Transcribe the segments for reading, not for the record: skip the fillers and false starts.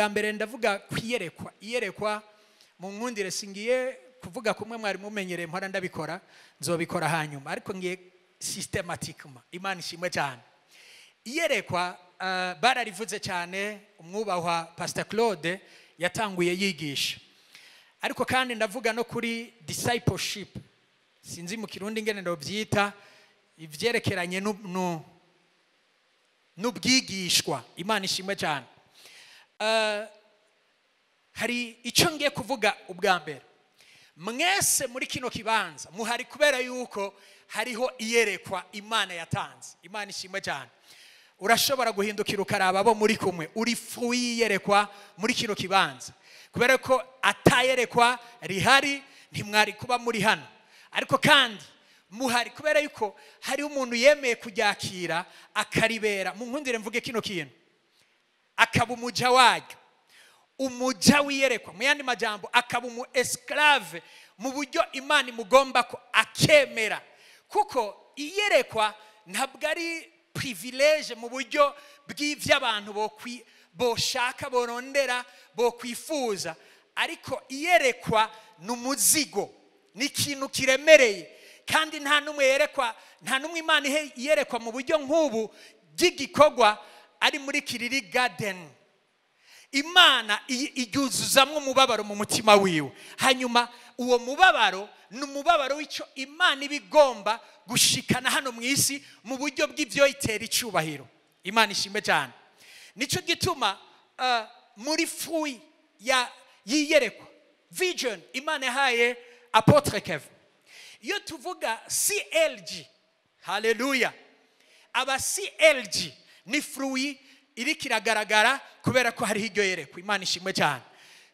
ubwa mbere ndavuga kwiyerekwa iyerekwa mu nkundire singiye kuvuga kumwe mwari mumenyereye mpora ndabikora nzobikora hanyuma ariko ngiye systematically Imana ishimwe cyane iyerekwa bararivuze cyane umwubahwa Pastor Claude yatanguye yigisha ariko kandi ndavuga no kuri discipleship sinzi mu kirundi ngene ndabyita ivyerekeranye n'ubwigishwa Imana ishimwe cyane hari icyo ngiye kuvuga ubwa mbere mwese muri kino kibanza muhari kubera yuko hariho iyerekwa Imana yatanze Imana ishimwe cyane urashobora guhindukira ukaraba abo muri kumwe uri fu yiyerekwa muri kino kibanza kubera ko atayerekwa rihari ntimwari kuba muri hano ariko kandi muhari kubera yuko hari umuntu yemeye kuryakira akaribera mu nkundire mvuge kino kintu akaba umuja waryo umuja wiyerekwa mu yandi majambo akaba umu esclave mu buryo Imana imugomba ko akemera kuko iyerekwa ntabwo ari privilege mu buryo bw'ivy'abantu boshaka borondera bokwifuza ariko iyerekwa n'umuzigo ni ikintu kiremereye kandi nta numwe yerekwa nta numwe Imana iyerekwa mu buryo nk'ubu by'igikorwa ari muri kiriri garden Imana ijuzuzamwe umubabaro mu mutima wiwe hanyuma uwo mubabaro n'umubabaro w'icyo Imana ibigomba gushikana hano mu isi mu buryo bw'ivyo itera icubahiro Imana ishimwe cyane nico gituma muri fui yiyerekwa vision Imana yahaye Apotre Kevin iyo tuvuga CLG haleluya aba CLG ni fruit iri kiragaragara kubera ko hari hiryo yerekwa Imana ishimwe cyane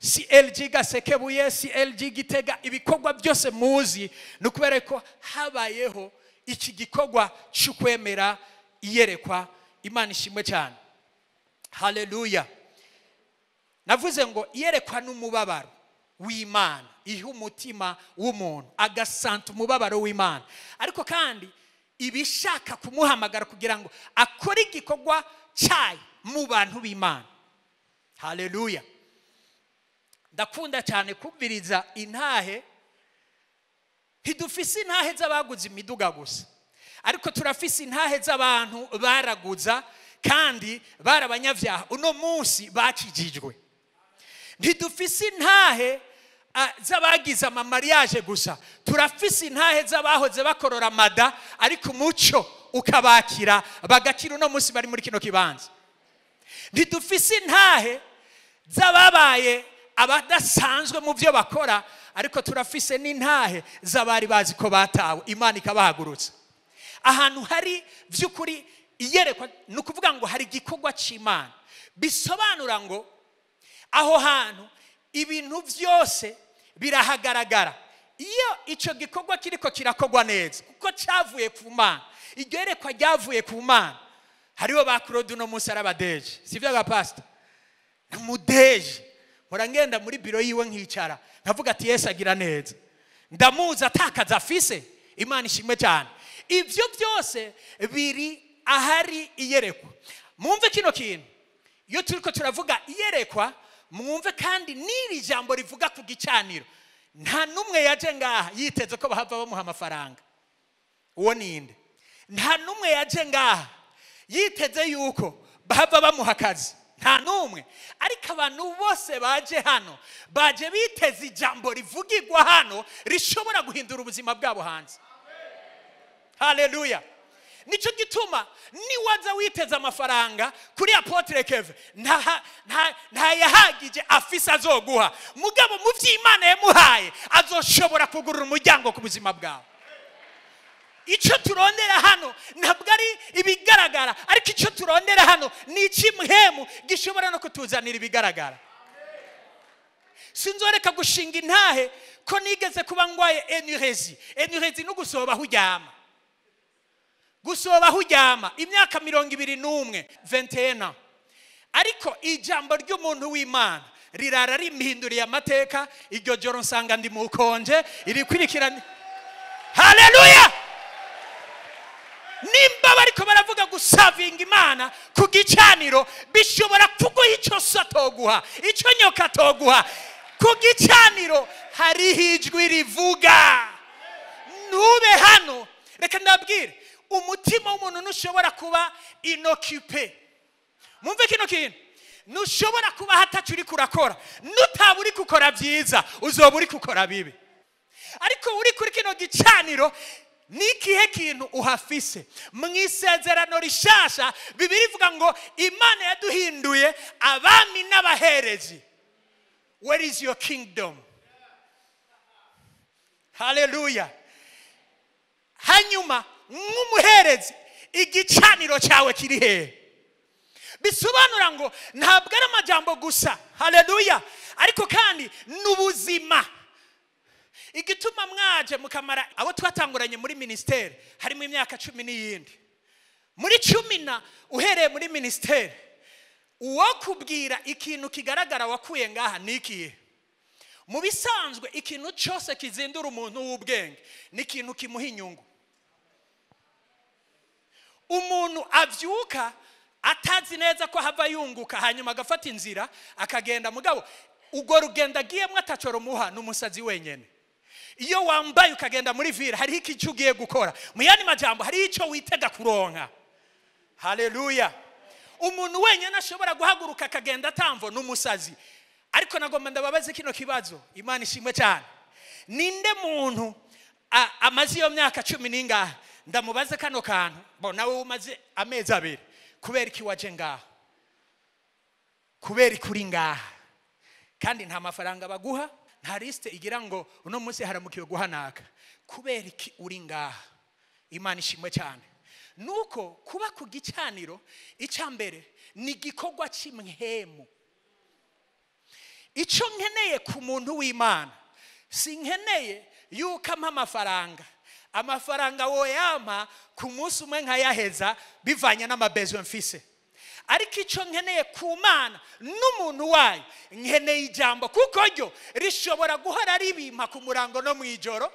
CLG Gasekebuye CLG Gitega ibikorwa byose muzi no kubera ko habayeho iki gikorwa cy'ukwemera iyerekwa Imana ishimwe cyane haleluya navuze ngo iyerekwa n'umubabaro w'Imana iha umutima w'umuntu agasanta umubabaro w'Imana ariko kandi ibishaka kumuhamagara kugira ngo akore igikorwa cyayo mu bantu b'Imana haleluya ndakunda cyane kubwiriza intahe ntidufise intahe z'abaguze imiduga gusa ariko turafise intahe z'abantu baraguza kandi barabanyavyaha uno munsi bakijijwe ntidufise intahe z'abagize amamariage gusa turafise intahe z'abahoze bakorora mada ariko umuco ukabakira bagakira uno munsi bari muri kino kibanza ntidufise intahe z'ababaye abadasanzwe mu byo bakora ariko turafise n'intahe z'abari bazi ko batawe Imana ikabahagurutsa ahantu hari by'ukuri iyerekwa no kuvuga ngo hari igikorwa cy'Imana bisobanura ngo aho hantu ibintu byose birahagaragara iyo icyo gikorwa kiriko kirakogwa neza kuko cyavuye ku Mana iryo yerekwa ryavuye ku Mana hariho bakurode uno munsi arabadeje sivyo ga pastor namudeje murangenda muri biro yiwe nkicara nkavuga ati Yesu agira neza ndamuza atakaza afise Imana ishimwe cyane ivyo byose biri ahari iyerekwa mwumve kino kintu iyo turiko turavuga iyerekwa mwumve kandi niri jambo rivuga ku gicaniro nta numwe yaje ngaha yiteze ko bahava bamuha amafaranga uwo ninde nta numwe yaje ngaha yiteze yuko bahava bamuha akazi nta numwe ariko abantu bose baje hano baje biteze ijambo rivugirwa hano rishobora guhindura ubuzima bwabo hanze haleluya nico gituma niwaza witeze amafaranga kuri Apotre Kevin nta yahagije afisa azoguha mugabo mu vy'Imana yamuhaye azoshobora kugurura umuryango ku buzima bwawe icyo turondera hano ntabwo ari ibigaragara ariko icyo turondera hano ni ikimhemu gishobora no kutuzanira ibigaragara sinzoreka gushinga intahe ko nigeze kuba ngwaye enurezi no gusoba hujyama imyaka 21 ariko ijambo ry'umuntu w'Imana rirara rimpinduriye amateka iryo joro nsanga ndi mu konje iri kwirikirana haleluya nimba bariko baravuga gusavinga imana ku gicaniro bishobora kuguha icyo so atoguha, icyo nyoka atoguha. Ku gicaniro hariho ijwi rivuga. Ntube hano, reka ndabwire, umutima w'umuntu ntushobora kuba inokipe. Mumve kino kintu, ntushobora kuba hatacu uri kurakora. Nutaba uri gukora byiza uzoba uri gukora bibi. Ariko uri kuri kino gicaniro nikihe kintu uhafise. Mu isezerano rishasha Bibiliya ivuga ngo Imana yaduhinduye abami n'abaherezi. Where is your kingdom? Hallelujah. Hanyuma nk'umuherezi igicaniro cyawe kiri hehe? Bisobanura ngo ntabwo ari amajambo gusa. Hallelujah. Ariko kandi n'ubuzima. Igituma mwaje mukamara abo twatanguranye muri ministeri harimo imyaka 10 n'iyindi. Muri 10 uhereye muri ministeri uwo kubwira ikintu kigaragara wakuye ngaha nikiye. Mu bisanzwe ikintu cyose kizindura umuntu w'ubwenge ni ikintu kimuha inyungu. Umuntu avyuka atazi neza ko hava yunguka hanyuma agafata inzira akagenda, mugabo ubwo rugenda agiyemwe atacoro muha n'umusazi wenyene. Iyo wambaye ukagenda muri vira hariho ikintu ugiye gukora. Mu yandi majambo hariho icyo witega kuronka. Haleluya. Umuntu wenyene ashobora guhaguruka akagenda atamvo n'umusazi. Ariko nagomba ndababaze kino kibazo, Imana ishimwe cyane. Ninde muntu amazi yo myaka 10 n'ingahe ndamubaze kano kantu, bo nawe umaze amezi 2, kubera iki waje ngaha? Kubera kuri ngaha kandi nta mafaranga baguha, nta liste igira ngo uno munsi haramukiwe guhanaka. Kubera iki uri ngaha? Imana ishimwe cyane. Nuko kuba ku gicaniro icyambere ni gikorwa cy'imhemu. Icyo nkeneye ku muntu w'Imana, si nkeneye yuko ampa amafaranga woyama ku munsi umwe nkayaheza bivanye n'amabezo mfise. Ariko icyo nkeneye ku Mana n'umuntu wayo, nkeneye ijambo, kuko ryo rishobora guhora ribimpa ku murango no mwijoro,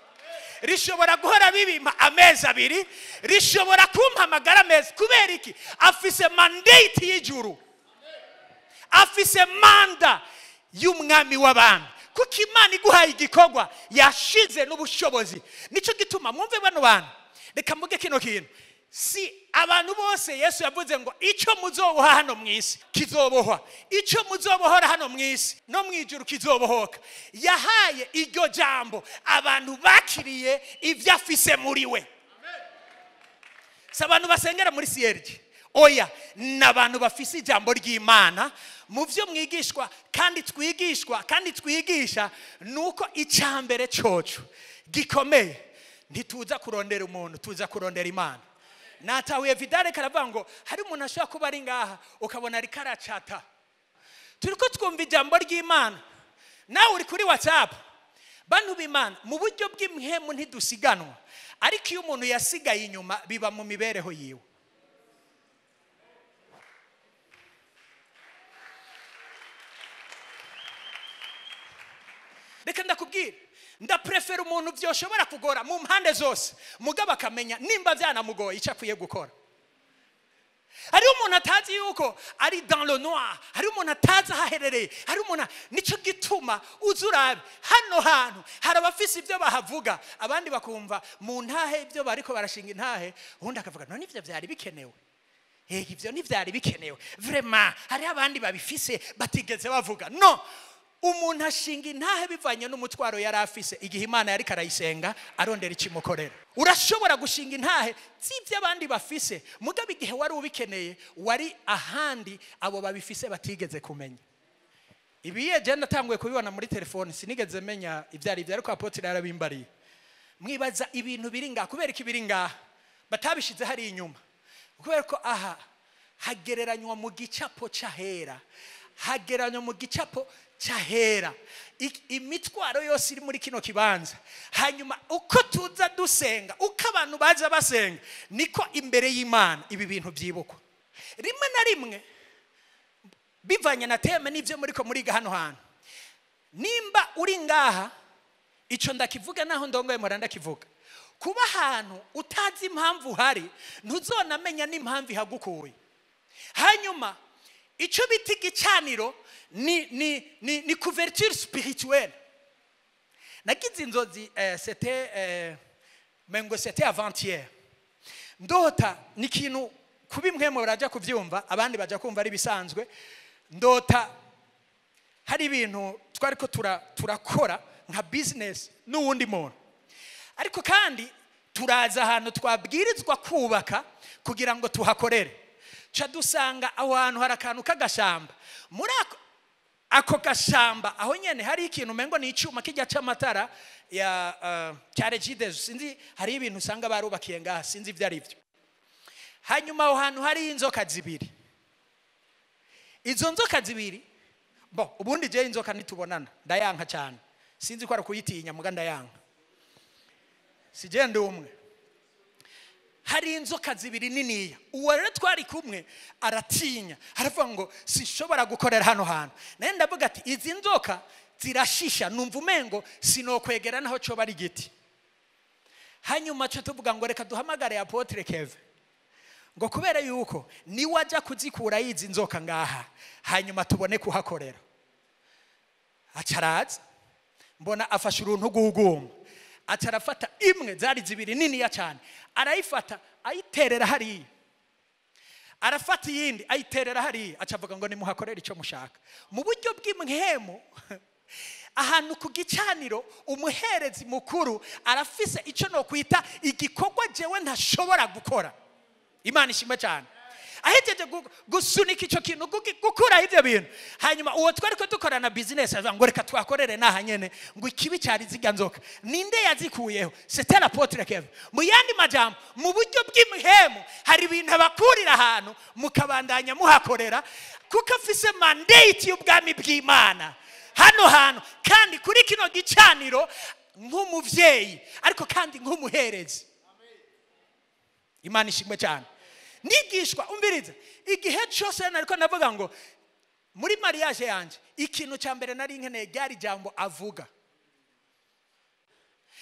rishobora guhora bibimpa amezi 2, rishobora kumpa amagara meza. Kubera iki? Afise mandate y'ijuru, afise manda y'umwami w'abami. Kuko Imana iguhaye igikorwa yashize n'ubushobozi. Nico gituma mwumve bano bantu, reka mvuge kino kintu, si abantu bose Yesu yavuze ngo icyo muzoboha hano mwisi kizobohwa, icyo muzobohora hano mwisi no mwijuru kizobohoka. Yahaye iryo jambo abantu bakiriye ivyo afise muri we. Sabantu basengera muri CRG, oya, n'abantu bafise ijambo ry'Imana mu byo mwigishwa kandi twigisha. Nuko icyambere cyoco gikomeye, ntituza kurondera umuntu, tuza kurondera Imana. Natahuye Vidale karavuga ngo hari umuntu ashobora kuba ari ngaha ukabona ari karacata. Turiko twumva ijambo ry'Imana, nawe uri kuri WhatsApp. Bantu b'Imana, mu buryo bw'imhemu ntidusiganwa, ariko iyo umuntu yasigaye inyuma biba mu mibereho yiwe. Reka ndakubwira, ndaprefera umuntu byoshobora kugora mu mpande zose, mugabo akamenya nimba byanamugoye icyo akwiye gukora. Hari umuntu atazi yuko ari dans le noir, hari umuntu atazi ahaherereye, hari umuntu. Nico gituma uzurabe hano hantu hari abafise ibyo bahavuga, abandi bakumva mu ntahe ibyo bariko barashinga intahe, ubundi akavuga none ivyo byari bikenewe. Ivyo ni byari bikenewe vraiment. Hari abandi babifise batigeze bavuga. No, umuntu ashinga intahe bivanye n'umutwaro yari afise igihe Imana yari karayisenga arondera ikimukorera. Urashobora gushinga intahe z'ibyo abandi bafise, mugabo igihe wari ubikeneye wari ahandi abo babifise batigeze kumenya. Ibiye je natanguye kubibona muri telefone, sinigeze menya ivyari ibyo, ariko apotre yarabimbariye. Mwibaza ibintu biri ngaha, kubera iki biri ngaha batabishize hari inyuma? Kubera ko aha hagereranywa mu gicapo cyahera, hagereranywa mu gicapo cyahera imitwaro yose iri muri kino kibanza. Hanyuma uko tuza dusenga, uko abantu baza basenga, niko imbere y'Imana ibi bintu byibukwa. Rimwe na rimwe bivanye na teme n'ivyo muriko muriga hano hantu. Nimba uri ngaha, ico ndakivuga naho ndongoye muranda kivuga. kuba ahantu utazi impamvu hari ntuzonamenya n'impamvu ihagukuye. Hanyuma icyo bita igicaniro ni couverture spirituelle. Nagize inzozi c'était avant-hier. Ndota ni ikintu kuba imwe mu baraja kuvyumva abandi baja kumva ari bisanzwe. Ndota hari ibintu twariko turakora nka business n'uwundi muntu, ariko kandi turaza ahantu twabwirizwa kubaka kugira ngo tuhakorere. Cha dusanga aho hantu hari akantu k'agashamba. Muri ako gashamba aho nyene hari ikintu mengo ni icuma kijya c'amatara ya cyaregidezo, sinzi hari ibintu usanga barubakiye ngaha, sinzi ivyo ari byo. Hanyuma aho hantu hari inzoka zibiri. Izo nzoka zibiri ubundi je inzoka nitubonana ndayanka cyane, sinzi ko ari kuyitinya muga ndayanka, sijende umwe. Hari inzoka zibiri niniya, uwo rero twari kumwe aratinya, aravuga ngo sinshobora gukorera hano hantu. Naye ndavuga ati izi nzoka zirashisha, numva umengo sinokwegera naho cyo bari giti. Hanyuma cyo tuvuga ngo reka duhamagare Apotre Keve, ngo kubera yuko ni wajya kuzikura yizi nzoka ngaha, hanyuma tubone kuhakorera. Acaraza mbona afashe uruntu guguma, acarafata imwe zari zibiri niniya cyane, arayifata ayiterera hariya, arafata yindi ayiterera hariya, acavuga ngo nimuhakorera icyo mushaka. Mu buryo bw'imhemu ahantu ku gicaniro umuherezi mukuru arafise icyo no kwita igikorwa jewe ntashobora gukora. Imana ishimwe cyane. Ahejeje gusunika icyo kintu gukura ivyo bintu, hanyuma uwo twari ko dukorana business avuga ngo reka twakorere naha nyene, ngo ikibi cyari ziga nzoka ninde yazikuyeho? C'était l'Apôtre Kevin. Mu yandi majambo, mu buryo bw'imhemu hari ibintu abakurira ahantu mukabandanya muhakorera kuko afise mandate y'ubwami bw'Imana hano hantu, kandi kuri kino gicaniro nk'umuvyeyi ariko kandi nk'umuherezi. Imana ishimwe cyane. Nigishwa umbiriza igihe cyose nariko navuga ngo muri mariage yanje ikintu cya mbere nari nkeneye ryari jambo avuga.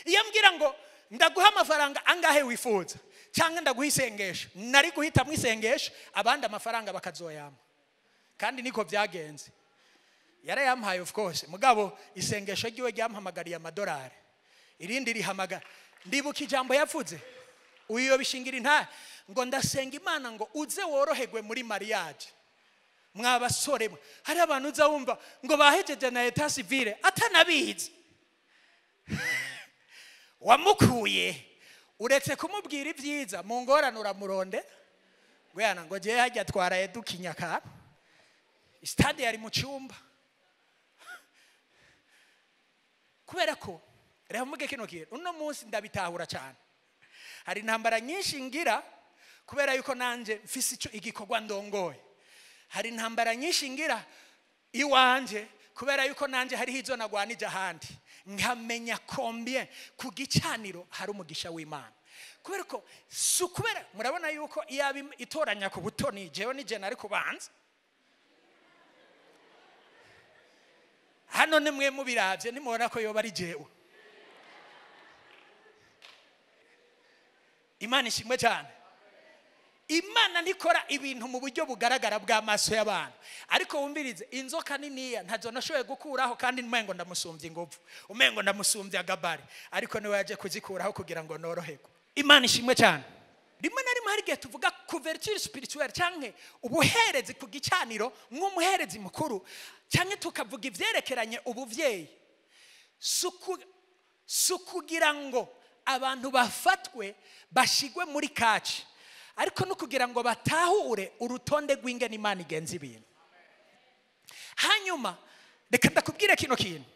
Iyo mbwira ngo ndaguha amafaranga angahe wifuza cyangwa ndaguha isengesho, nari guhita mu isengesho abandi amafaranga bakazoyama, kandi niko byagenze. Yarayampaye of course, mugabo isengesho ryiwe ryampamagariye amadolari, irindi rihamagara. Ndibuka ijambo yavuze uyo bishingira inta ngo ndasenga Imana ngo uze woroherwe muri mariage. Mwabasore hari abantu uza wumva ngo bahejeje na etat civile atanabizi. Wamukuye uretse kumubwira ibyiza mu ngorane uramuronde ngo yana ngo je hajya twaraye dukinyaka stade yari mu cyumba. Kubera ko rero muge kino kintu uno munsi ndabitahura cyane. Hari intambara nyinshi ngira kubera yuko nanje mfise icyo igikorwa ndongoye. Hari intambara nyinshi ngira iwanje kubera yuko nanje hari hizo nagwanije ahandi, nkamenya combien ku gicaniro hari umugisha w'Imana. Kubera ko kubera murabona yuko iyabi itoranya ku butoni jewe nije nari kubanza hano nimwe mubiravye nimubona ko yoba ari jewe. Imana ishimwe cyane. Imana ntikora ibintu mu buryo bugaragara bw'amaso y'abantu, ariko wumvirize inzoka niniya ntazo nashoboye gukuraho, kandi umengo ndamusumbye ingovu, umengo ndamusumbye agabari, ariko niwe yaje kuzikuraho kugira ngo noroherwe. Imana ishimwe cyane. Rimwe na rimwe hari igihe tuvuga couverture spirituelle cyangwa ubuherezi ku gicaniro nk'umuherezi mukuru, cyangwa tukavuga ivyerekeranye ubuvyeyi, sukugira ngo abantu bafatwe bashigwe muri kaci, ariko no kugira ngo batahure urutonde rw'ingene Imana igenza ibintu. Hanyuma reka ndakubwire kino kintu,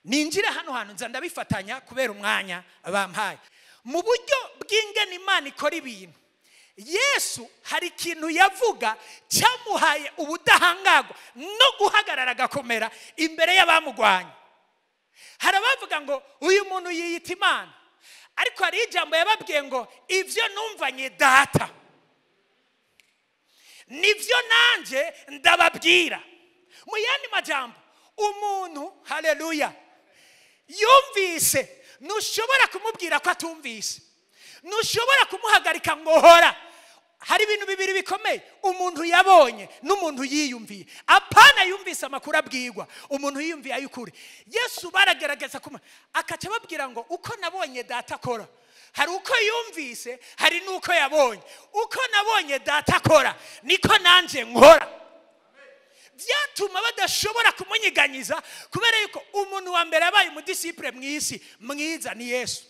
ninjire hano hantu nza ndabifatanya kubera umwanya bampaye mu buryo bw'ingene Imana ikora ibintu. Yesu hari ikintu yavuga cyamuhaye ubudahangagwa no guhagarara gakomera imbere y'abamugwanya. Hari abavuga ngo uyu muntu yiyita Imana, ariko hari ijambo yababwiye ngo ivyo numvanye data nivyo nanje ndababwira. Mu yandi majambo umuntu haleluya yumvise ntushobora kumubwira ko atumvise, ntushobora kumuhagarika ngo hora. Hari ibintu bibiri bikomeye, umuntu yabonye n'umuntu yiyumviye. Apana yumvise amakuru abwirwa, umuntu yiyumviye ayukuri. Yesu baragerageza akaca babwira ngo uko nabonye data akora. Hari uko yumvise, hari nuko yabonye. Uko nabonye data akora niko nanje nkora. Byatuma badashobora kumunyiganyiza, kubera yuko umuntu wa mbere abaye umudisipure mw'isi mwiza ni Yesu.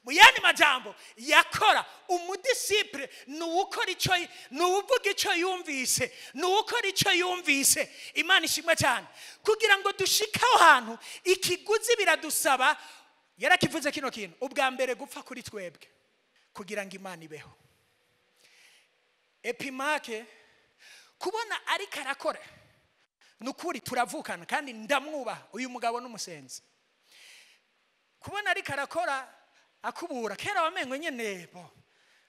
Mu yandi majambo yakora umudisipure nuwukora icyo, nuwuvuga icyo yumvise, nuwukora icyo yumvise. Imana ishimwe cyane. Kugira ngo dushikaho hantu ikiguzi biradusaba, yarakivuze kino kintu, ubwa mbere gupfa kuri twebwe kugira ngo Imana ibeho. Epimake kubona ariko arakora nukuri turavukana kandi ndamwubaha uyu mugabo n'umusenzi. Kubona ariko arakora akubura, kera wamengo nyene bo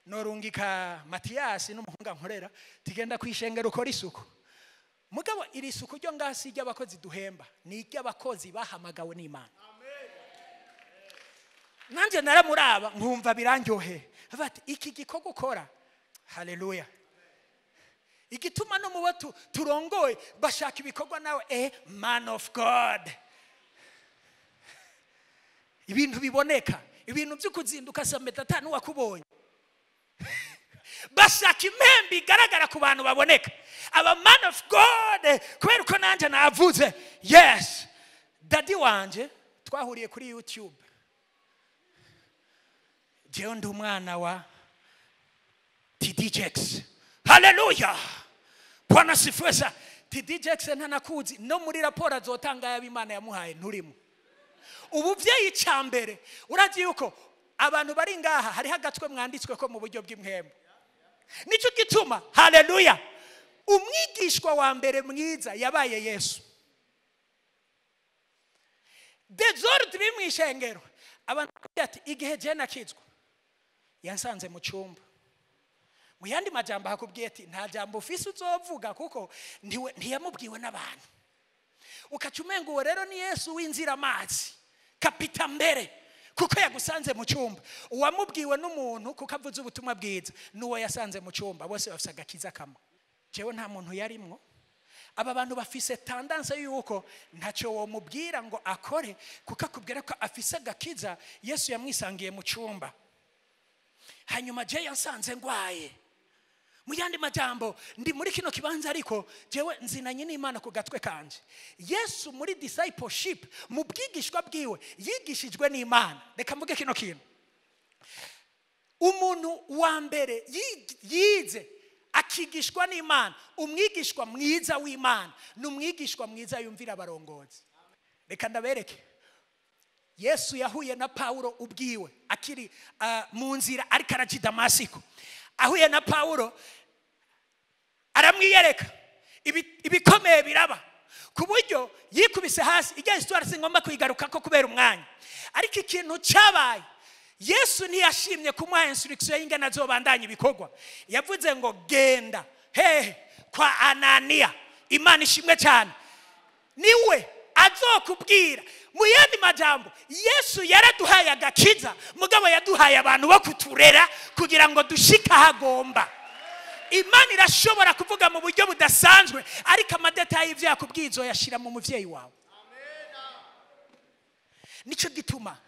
norungika Matiyasi n'umuhunga nkorera tigenda kwishengera ukora isuku. Mugabo iri isuku ryo ngasi ry'abakozi duhemba ni ry'abakozi bahamagawe n'Imana. Nanje naramuraba nkumva birandyohe, bati iki gikorwa ukora, haleluya, igituma no mu batu turongoye bashaka ibikorwa nawe, man of God. Ibintu biboneka, ibintu byo kuzinduka saa metatu wakubonye. Bashaka impembe igaragara ku bantu baboneka, aba man of God. Kubera uko nanje navuze, yes, daddy wanje twahuriye kuri YouTube. Jewe ndi umwana wa TDJX. Haleluya, Bwana sifiwe sana. TDJX ntanakuzi, no muri raporo azotanga y'Imana yamuhaye nturimo. Ubuvyeyi cyambere urazi yuko abantu bari ngaha hari hagatwe mwanditswe ko mu buryo bw'imhembo. Nico gituma, haleluya, umwigishwa wa mbere mwiza yabaye Yesu. Dezord bimwishengero abantu ati igihe je nakizwa yansanze mu cyumba. Mu yandi majambo hakubwiye ati nta jambo ufise uzovuga kuko ntiyamubwiwe n'abantu. Ukacumenga uwo rero ni Yesu w'inzira amazi kapita mbere kuko yagusanze mu cyumba. Uwamubwiwe n'umuntu kuko avuze ubutumwa bwiza nuwo yasanze mu cyumba, bose bafise agakiza kamwe. Jewe nta muntu yarimwo. Aba bantu bafise tendance yuko ntacyo wo mubwira ngo akore kuko akubwira ko afise agakiza. Yesu yamwisangiye mu cyumba, hanyuma je yansanze ngwaye. Mu yandi majambo ndi muri kino kibanza ariko jewe nzinanye n'Imana ku gatwe kanje. Yesu muri discipleship mu bwigishwa bwiwe yigishijwe n'Imana. Reka mvuge kino kintu, umuntu wa mbere yize akigishwa n'Imana, umwigishwa mwiza w'Imana n'umwigishwa mwiza yumvira abarongozi. Reka ndabereke. Yesu yahuye na Paulo ubwiwe akiri mu nzira ariko araja Damasiko. Ahuye na Paulo aramwiyereka ibikomeye biraba ku buryo yikubise hasi. Ijya histoire singomba kwigaruka ko kubera umwanya, ariko ikintu cyabaye, Yesu ntiyashimye kumuha instruction y'ingana zobandanya ibikorwa. Yavuze ngo genda kwa Anania. Imana ishimwe cyane, niwe azokubwira. Mu yandi majambo Yesu yaraduhaye agakiza, mugabo yaduhaye abantu bo kuturera kugira ngo dushika hagomba. Imana irashobora kuvuga mu buryo budasanzwe, ariko amadetayi y'ivyo yakubwizo yashira mu muvyeyi wawe. Nico gituma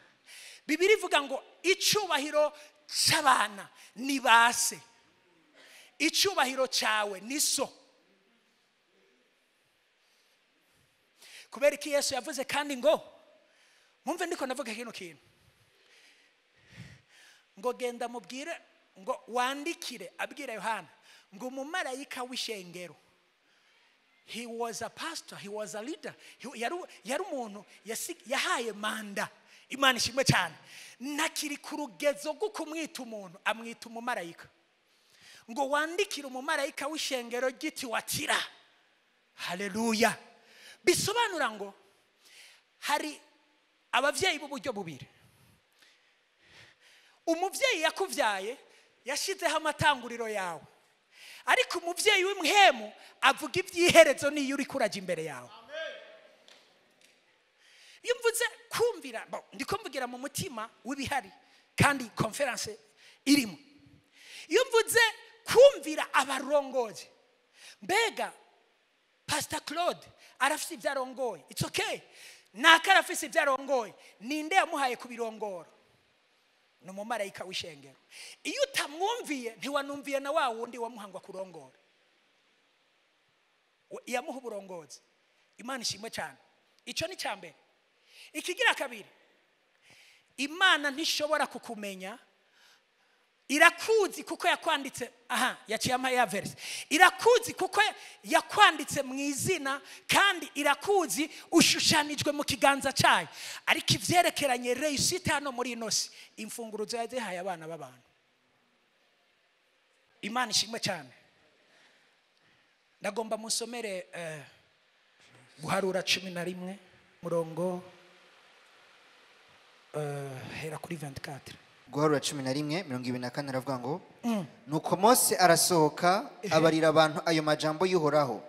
Bibiri ivuga ngo icubahiro c'abana ni base, icubahiro cawe ni so. Kubera iki Yesu yavuze kandi ngo mwumve ndiko navuga kino kintu, ngo genda mubwire, ngo wandikire abwira Yohana ngo umumarayika w'ishengero. He was a pastor, he was a leader, yari umuntu yahaye manda. Imana ishimwe cyane, nakiri ku rugezo rwo kumwita umuntu amwita umumarayika. Ngo wandikire umumarayika w'ishengero ry'Ithiatira. Haleluya. Bisobanura ngo hari abavyeyi b'uburyo bubiri. Umuvyeyi yakuvyaye yashizeho amatanguriro yawe, ariko umuvyeyi w'imhemu avuga iby'iherezo niyo uri kuraje imbere yawe. iyo mvuze kumvira ndiko mvugira mu mutima w'ibihari kandi conference irimo. Iyo mvuze kumvira abarongozi, mbega Pastor Claude arafise ibyarongoye, it's okay. Nakarafise ibyarongoye, ninde yamuhaye kubirongora? No mumarayika w'ishengero. Iyo utamwumviye ntiwanumviye na wa wundi wamuhangwa kurongora. Yamuha uburongozi. Imana ishimwe cyane. Ico ni cyambere. Ikigira kabiri, Imana ntishobora kukumenya, irakuzi kuko yakwanditse. Yaciyama ya verse. Irakuzi kuko yakwanditse mu izina, kandi irakuzi ushushanijwe mu kiganza cyayo. Ariko ivyerekeranye reusite hano muri inosi, imfunguro zazihaye abana b'abantu. Imana ishimwe cyane. Ndagomba musomere Guharura 11 murongo hera kuri 24. Guharura 11:24 aravuga ngo nuko Mose arasohoka abarira abantu ayo majambo y'Uhoraho,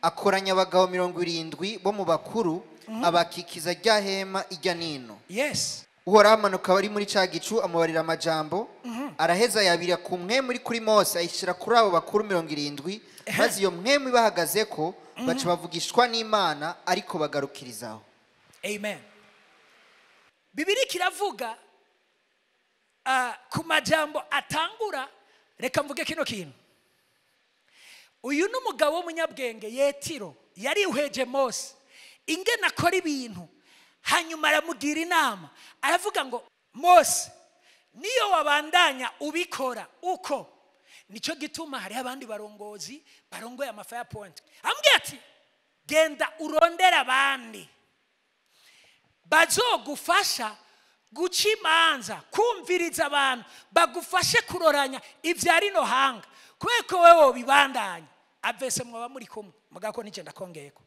akoranya abagabo 70 bo mu bakuru, abakikiza rya hema ijya nino. Yes. Uhoraho amanuka bari muri ca gicu amubarira amajambo, araheza yabira ku mwemu kuri Mose ayishira kuri abo bakuru 70, maze iyo mwemu ibahagaze ko baca bavugishwa n'Imana ariko bagarukirizaho. Amen. Bibiri kiravuga ku majambo atangura. Reka mvuge kino kintu. Uyu n'umugabo w'umunyabwenge Yetiro yari uheje Mose ingena akora ibintu, hanyuma aramugira inama, aravuga ngo Mose, niyo wabandanya ubikora uko, nico gituma hari abandi barongozi barongoye amafire point, ambwiye ati genda urondera abandi bazogufasha guca imanza, kumviriza abantu, bagufashe kuroranya ivyari no hanga, kweko wewe bibandanya avese mwaba muri kumwe mugako nije ndakongeyeko.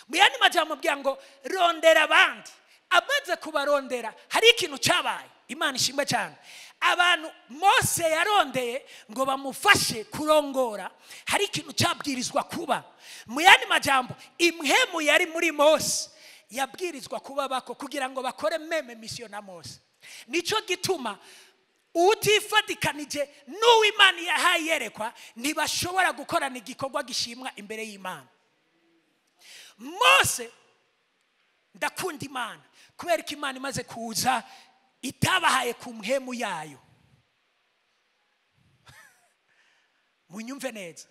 Muyandi majambo mbwira ngo rondera abandi. Amaze kubarondera hari ikintu cyabaye. Imana ishimwe cyane. Abantu Mose yarondeye ngo bamufashe kurongora, hari ikintu cyabwirizwa kuba. Muyandi majambo, imhemu yari muri Mose yabwirizwa kuba bako kugira ngo bakore meme mission na Mose. Nico gituma utifatikanije n'Uwimana yahaye yerekwa ntibashobora gukorana igikorwa gishimwa imbere y'Imana. Mose ndakunda Imana kubera ko Imana imaze kuza itabahaye ku mhemu yayo. Munyumve neza.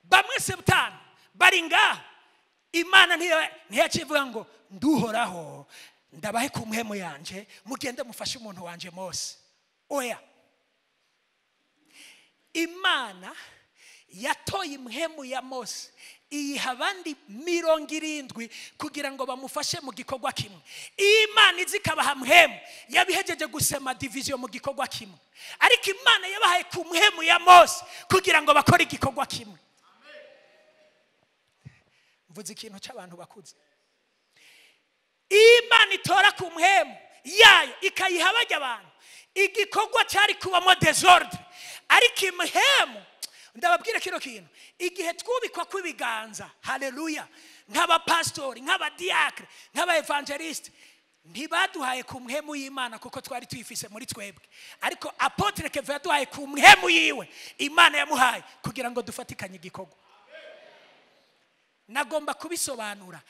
Bamwe sebutani bari ngaho, Imana ntiyacivuga ngo nduhoraho ndabahe ku mhemu yanje mugende mufashe umuntu wanje Mose. Oya, Imana yatoye imhemu ya Mose iyiha abandi 70 kugira ngo bamufashe mu gikorwa kimwe. Imana izikabaha mhemu yabihejeje gusema division mu gikorwa kimwe, ariko Imana yabahaye ku mhemu ya Mose kugira ngo bakore igikorwa kimwe. Mvuze ikintu cy'abantu bakuze. Imana itora ku mhemu yayo ikayiha abajya abantu, igikorwa cyari kubamo desordre, ariko imhemu ndababwira kino kintu, igihe twubikwa kw'ibiganza, haleluya, nk'abapastori, nk'abadiakre, nk'abaevangeliste, ntibaduhaye ku mhemu y'Imana kuko twari tuyifise muri twebwe, ariko apotre Keve yaduhaye ku mhemu yiwe Imana yamuhaye kugira ngo dufatikanye igikorwa. Nagomba kubisobanura.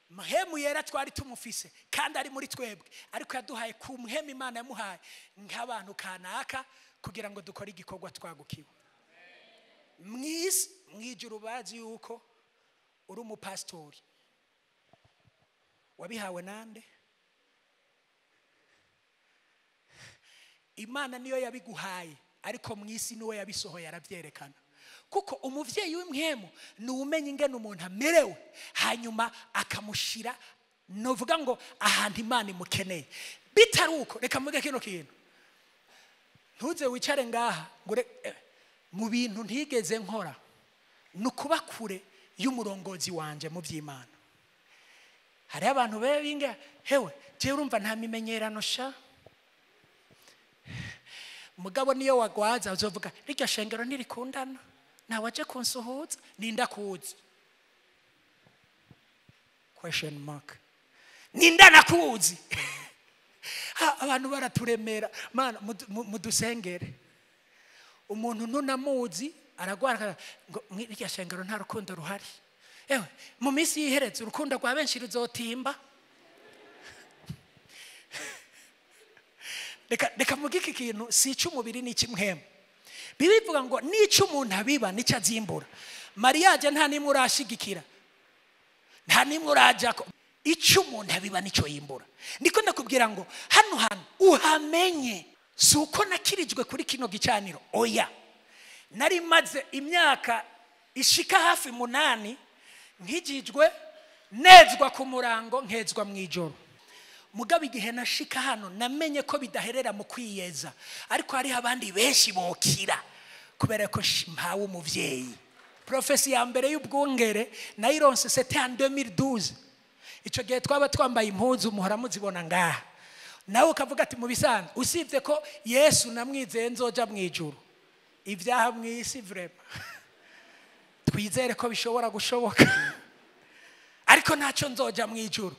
Mhemu yera twari tumufise kandi ari muri twebwe, ariko yaduhaye ku mhemu Imana yamuhaye nk'abantu kanaka kugira ngo dukore igikorwa twagukiwe. Mwijuru bazi yuko uri umupastori wabihawe nande? Imana niyo yabiguhaye, ariko mwisi niwe yabisohoye arabyerekana. Kuko umuvyeyi w'imhemu ni umenye ingene umuntu amerewe, hanyuma akamushira novuga ngo ahantu Imana imukeneye. Bitaruko reka mvuge kino kintu, ntuze wicare ngaha ngure mu bintu ntigeze nkora, nukuba kure y'umurongozi wanje mu by'Imana. Hari abantu bebinga hewe je urumva nta mimenyerano sha, mugabo niyo wagwaza uzovuga iryo shengero ntirikundana, nawaje kunsuhuza ninda kuzi question mark. ninda nakuzi. Abantu baraturemera mana mudusengere. Umuntu ntunamuzi aragwara ngo mwirya shengero nta rukundo ruhari. Ewe mu minsi yiheretse urukundo rwa benshi ruzotimba. Reka mugiki kintu si cy'umubiri ni kimwemo. Bibivuga ngo nico umuntu abiba nico azimbura. Mariya aje nta nimwe urashigikira. Nta nimwe uraja ko ico umuntu abiba nico yimbura. Niko ndakubwira ngo hano uhamenye suko nakirijwe kuri kino gicaniro. Oya. Nari maze imyaka ishika hafi 8 nkijijwe nezwa ku murango nkezwa mwijoro. Mugabe igihe nashika hano namenye ko bidaherera mu kwiyeza, ariko hari abandi benshi bokira kubera ko mpawe umuvyeyi. Profesi ya mbere y'ubwongere nayironse c'était en 2012. Ico gihe twaba twambaye impuzu muhora muzibona ngaha. Nawe ukavuga ati mu bisanzwe usibye ko Yesu namwizeye nzoja mwijuru. Ibyaha mwisi vrema. Twizere ko bishobora gushoboka. Ariko naco nzoja mwijuru.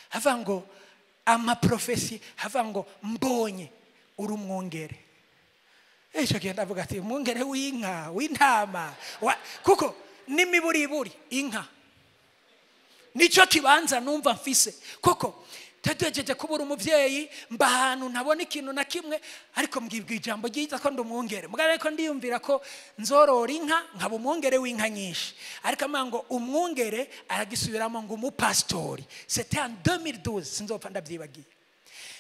Hava ngo ama profesi hava ngo mbonye uri umwongere. Ejo gihe ndavuga ati umwongere w'inka w'intama kuko n'imiburiburi inka nico kibanza numva mfise kuko tadejeje kubura umuvyeyi mbahanu ntabona ikintu na kimwe, ariko mbwibwa ijambo ryiza ko ndumwongere. Mugabo ko ndiyumvira ko nzorora inka nkaba umwongere w'inka nyinshi, ariko amango umwongere aragisubiramo ngo umupastori. C'était en 2012 sinzopfa ndabyibagiye.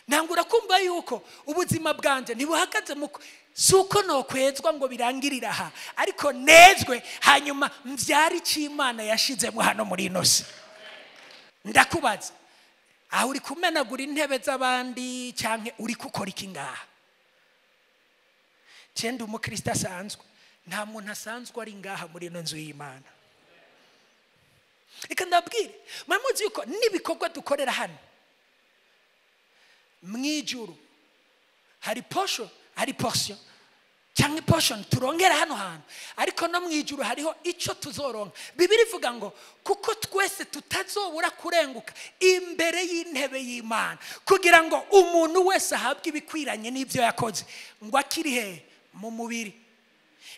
Nangura kumva yuko ubuzima bwanje ntibuhagaze mu suko no kwezwa ngo birangirira aha, ariko nezwe hanyuma mvyari cy'Imana yashizemo hano muri inosi. Ndakubaza aho uri kumenagura intebe z'abandi canke uri gukora iki ngaha? Cende umukristo asanzwe, nta muntu asanzwe ari ngaha muri ino nzu y'Imana. Eka ndabwire mwamuzi yuko nibikorwa dukorera hano mwijuru hari portion cyangwa portion turongera hano hantu, ariko no mwijuru hariho ico tuzoronka. Bibiri ivuga ngo kuko twese tutazobura kurenguka imbere y'intebe y'Imana kugira ngo umuntu wese ahabwe ibikwiranye n'ibyo yakoze ngo akiri he mu mubiri.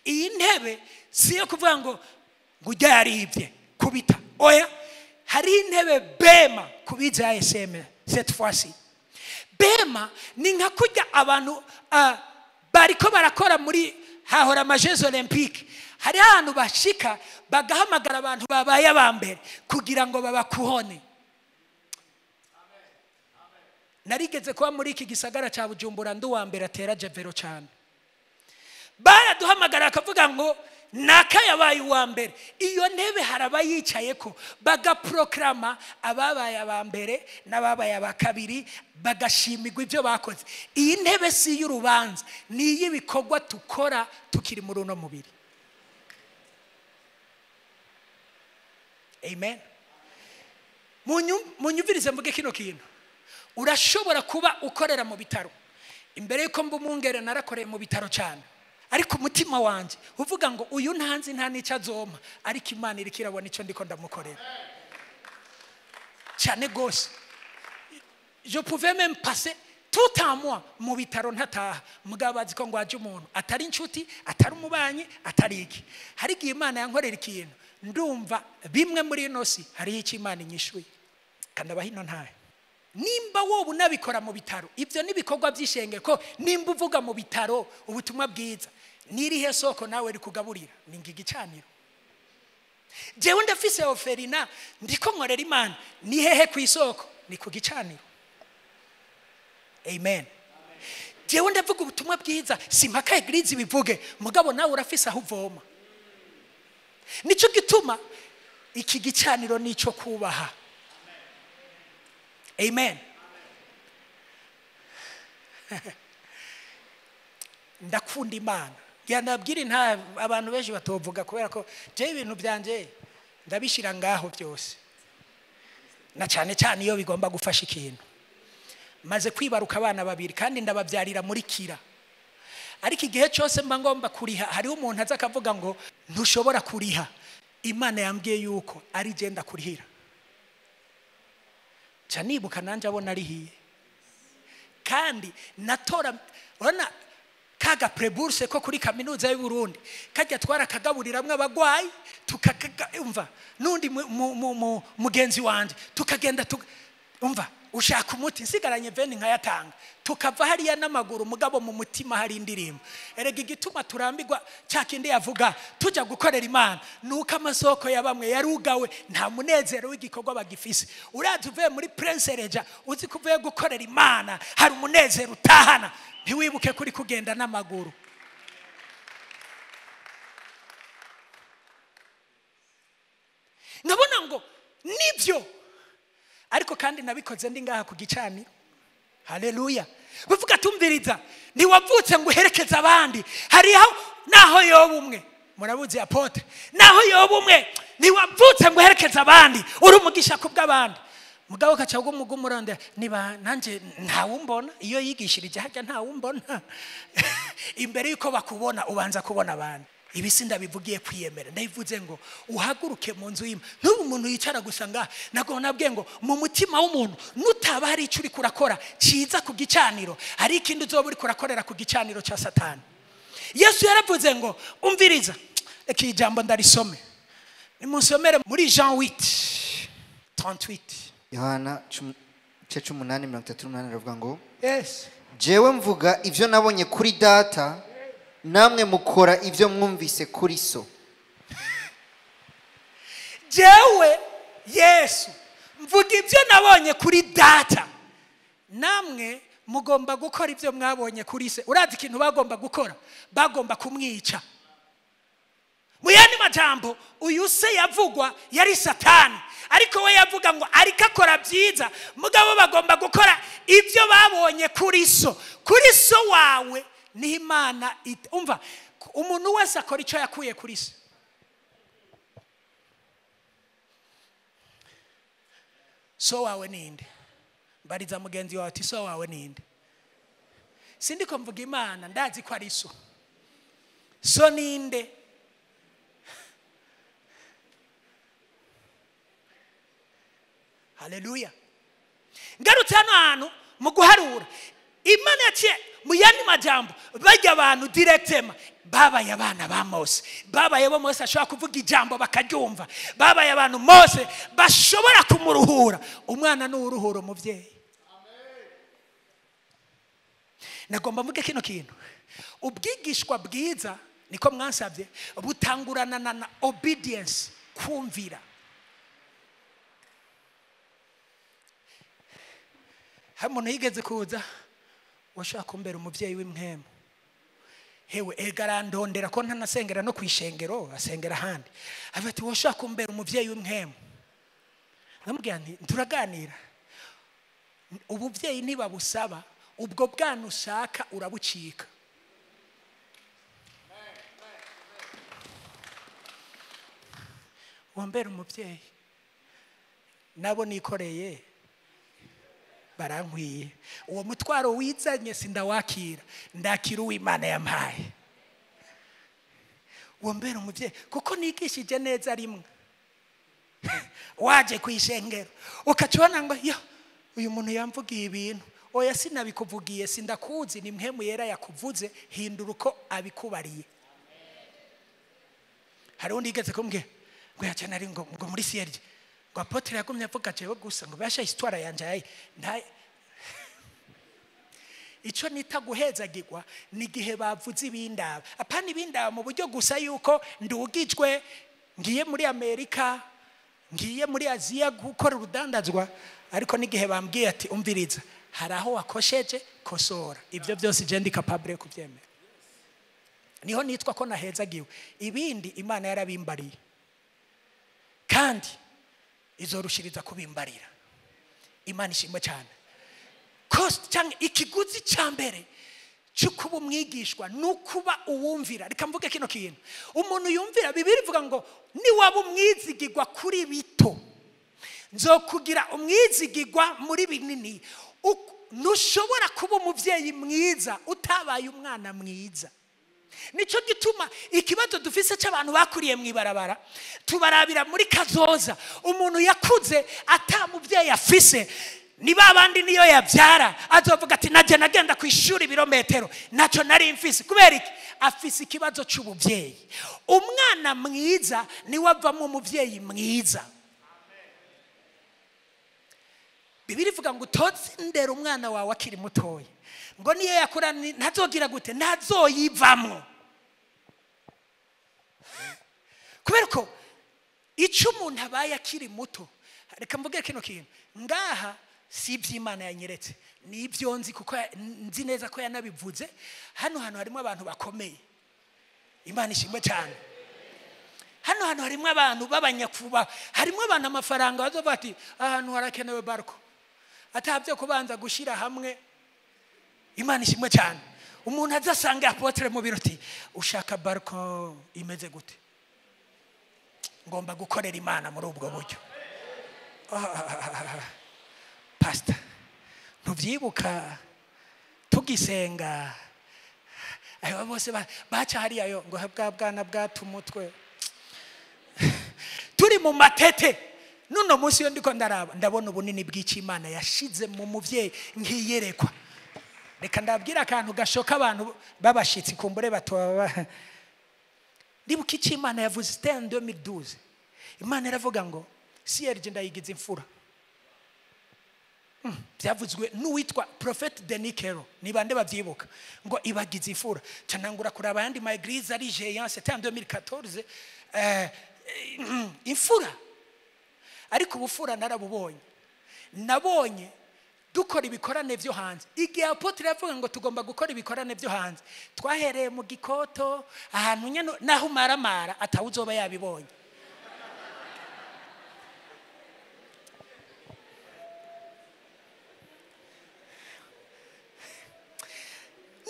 Iyi ntebe si yo kuvuga ngo ujya yaribye kubita. Oya, hari intebe bema kubiza SM cette fois-ci. Bema ni nka kujya abantu bariko barakora muri hahora amajeux olympique. Hari ahantu bashika bagahamagara abantu babaye abambere kugira ngo babakuhone. Narigeze kuba muri iki gisagara ca Bujumbura nduwa mbere atera javero cyane. Baraduhamagara akavuga ngo nakayabaye uwa mbere. Iyo ntebe haraba yicaye ko bagaproklama ababaye abambere n'ababaye abakabiri bagashimirwa ibyo bakoze. Iyi ntebe si y'urubanza, ni y'ibikorwa tukora tukiri muri uno mubiri. Amen. Munyumvirize mvuge kino kintu. Urashobora kuba ukorera mu bitaro. Imbere yuko mbumungere narakoreye mu bitaro cyane, ariko umutima wanje uvuga ngo uyu ntanzi nta nica azoma, ariko Imana iri kirabona ico ndiko ndamukorera cyane gose. Je pouvais même passer tout un mois mu bitaro ntataha, mugabazi ko ngwaje umuntu atari inshuti atari umubanyi atari iki. Hari igihe Imana yankorera ikintu ndumva bimwe muri inosi hari iki Imana inyishuye kandi abahino ntahe. Nimba wowe unabikora mu bitaro, ibyo nibikorwa by'ishenge ko nimba uvuga mu bitaro ubutumwa bwiza, nirihe soko nawe rikugaburira ningi gicaniro. Jewe ndafise oferina ndiko nkorera Imana, ni hehe ku isoko? Ni ku gicaniro. Amen. Jewe ndavuga ubutumwa bwiza simpaka igrizi bivuge, mugabo nawe urafise aho uvoma. Nico gituma iki gicaniro nico kubaha. Amen. Ndakunda Imana. Ndabwira nta abantu benshi batovuga kubera ko je ibintu byanje ndabishira ngaho byose. Na cyane cyane iyo bigomba gufasha ikintu. Maze kwibaruka abana babiri kandi ndababyarira muri kira. Ariko igihe cyose mba ngomba kuriha, hari umuntu aza akavuga ngo ntushobora kuriha. Imana yambwiye yuko ari je ndakurihira. nibuka nanjye abona arihiye kandi natora urabona kaga preburse ko kuri kaminuza y'u Burundi kajya twarakagaburiramwe abagwayi tukakumva nundi mugenzi wanje tukagenda umva ushaka umuti nsigaranye veni nkayatanga tukava hariya n'amaguru mugabo mu mutima hari indirimbo erega igituma turambirwa cyakindi yavuga tujya gukorera Imana nuko amasoko yabamwe yarugawe nta munezero w'igikorwa bagifise urazi uvuye muri Prince Reja uzi kuvuye gukorera Imana hari umunezero utahana ntiwibuke kuri kugenda n'amaguru nkabona ngo nibyo ariko kandi nabikoze ndi ngaha ku gicaniro haleluya bavuga tumviriza ntiwavutse ngo uherekeze abandi hariho naho yoba umwe murabuze apotre naho yoba umwe ntiwavutse ngo uherekeze abandi uri umugisha ku bw'abandi mugabo kacagwa umugumurande niba nanje ntawumbona iyo yigishirije hajya ntawumbona imbere yuko bakubona ubanza kubona abandi ibisi ndabivugiye kwiyemera ndayivuze ngo uhaguruke mu nzu y'Imana n'ubu umuntu yicara gusa ngaha nago nabwiye ngo mu mutima w'umuntu nutaba hari icyo uri kurakora ciza ku gicaniro hari ikindi uzoba uri kurakorera ku gicaniro cya Satani Yesu yaravuze ngo umviriza iki jambo ndarisome nimusomere muri Jean 8:38 Yohana 8:38 aravuga ngo yes jewe mvuga ivyo nabonye kuri data namwe mukora ivyo mwumvise kuri so jewe Yesu mvuga ivyo nabonye kuri data namwe mugomba gukora ivyo mwabonye kuri se urazi ikintu bagomba gukora bagomba kumwica mu yandi majambo uyu se yavugwa yari Satani ariko we yavuga ngo ariko akora byiza mugabo bagomba gukora ivyo babonye kuri so wawe ni Imana umva umuntu wese akora icyo yakuye kuri se so wawe ninde bariza mugenzi wawe ati so wawe ninde sindiko mvuga Imana ndazi ko ari so ninde haleluya ngarutse hano hantu mu guharura Imana yaciye mu yandi majambo bajya abantu directement babaye abana ba Mose babaye bo Mose ashobora kuvuga ijambo bakaryumva babaye abantu Mose bashobora kumuruhura umwana n'uruhuro umuvyeyi nagomba mvuge kino kintu ubwigishwa bwiza niko mwansabye butangurana na obedience kumvira hamuntu yigeze kuza washaka kumbera umuvyeyi w'imwemo hewe egarandondera ko ntanasengera no kwishengero asengera handi afite washaka kumbera umuvyeyi w'imwemo namubwira nti turaganira ubuvyeyi niba busaba ubwo bwana ushaka urabucika wambera umuvyeyi nabo nikoreye barankwiye uwo mutwaro wizanye sindawakira ndakira uw'Imana yampaye wombera umuvyeyi kuko nigishije neza rimwe waje kwishengero ukacibona ngo yo uyu muntu yamvugiye ibintu oya sinabikuvugiye sindakuzi ni mpemu yera yakuvuze hindura uko abikubariye hari undi yigeze kumbwira ngo yacana ari ngo muri sierge ngo apotre yagumye avuga jewe gusa ngo basha histoire yanje nta ico nita guhezagirwa ni gihe bavuze ibindaba apana ibindaba mu buryo gusa yuko ndugijwe ngiye muri Amerika ngiye muri Aziya gukora urudandazwa ariko ni gihe bambwiye ati umviriza haraho wakosheje kosora ivyo byose je ndi capable kuvyemera niho nitwa ko nahezagiwe ibindi Imana yarabimbariye kandi izorushiriza kubimbarira Imana ishimwe cyane cost cyangwa ikiguzi cyambere cyukuba umwigishwa nukuba uwumvira reka mvuge kino kintu umuntu yumvira bibiri vuga ngo ni waba umwizigirwa kuri bito nzokugira umwizigirwa muri binini nushobora kuba umuvyeyi mwiza utabaye umwana mwiza nico gituma ikibazo dufise cy'abantu bakuriye mwibarabara tubarabira muri kazoza umuntu yakuze atamuvyeyi afise ni babandi niyo yabyara azovuga ati najye nagenda ku ishuri ibirometero nacyo nari mfise. Kubera iki? Afise ikibazo cy'ubuvyeyi. Umwana mwiza niwe avamo umuvyeyi mwiza. Bibiri ivuga ngo utoze indera umwana wawe akiri mutoya, ngo niyo yakura ntazogira gute, ntazoyivamwo. Kubera ko icyo umuntu abaye akiri muto, reka mvuge kino kintu ngaha, si iby'Imana yanyeretse, ni ibyo nzi kuko nzi neza ko yanabivuze. Hano harimo abantu bakomeye, Imana ishimwe cyane. Hano harimo abantu b'abanyakuba, harimo abantu amafaranga bazovuga ati ahantu harakenewe barko, atabyo kubanza gushyira hamwe. Imana ishimwe cyane. Umuntu azasanga apotre mu biroti, ushaka barko imeze gute? Ngomba gukorera Imana muri ubwo buryo. Pastor, ntubyibuka tugisenga ayo bose baca hariya yo ngo bwa bwana bwatumutwe turi mu matete. Nuno munsi yo ndiko ndaraba ndabona ubunini bw'Imana yashize mu muvyeyi nkiyerekwa. Reka ndabwira akantu gashoka abantu babashitsi kumbure batoba. Ndibuka Imana yavuze en 2012. Imana iravuga ngo Thierry ndayigize imfura. Byavuzwe n'uwitwa Prophet Denikero, ni bande babyibuka, ngo ibagize imfura. Canangura kuraba yandi ma église ari géant, c'était en 2014. Imfura. Ariko ubufura narabubonye. Nabonye dukora ibikorane byo hanze. Igihe apotre yavuga ngo tugomba gukora ibikorane byo hanze, twahereye mu Gikoto ahantu nyene naho maramara atawuzoba yabibonye.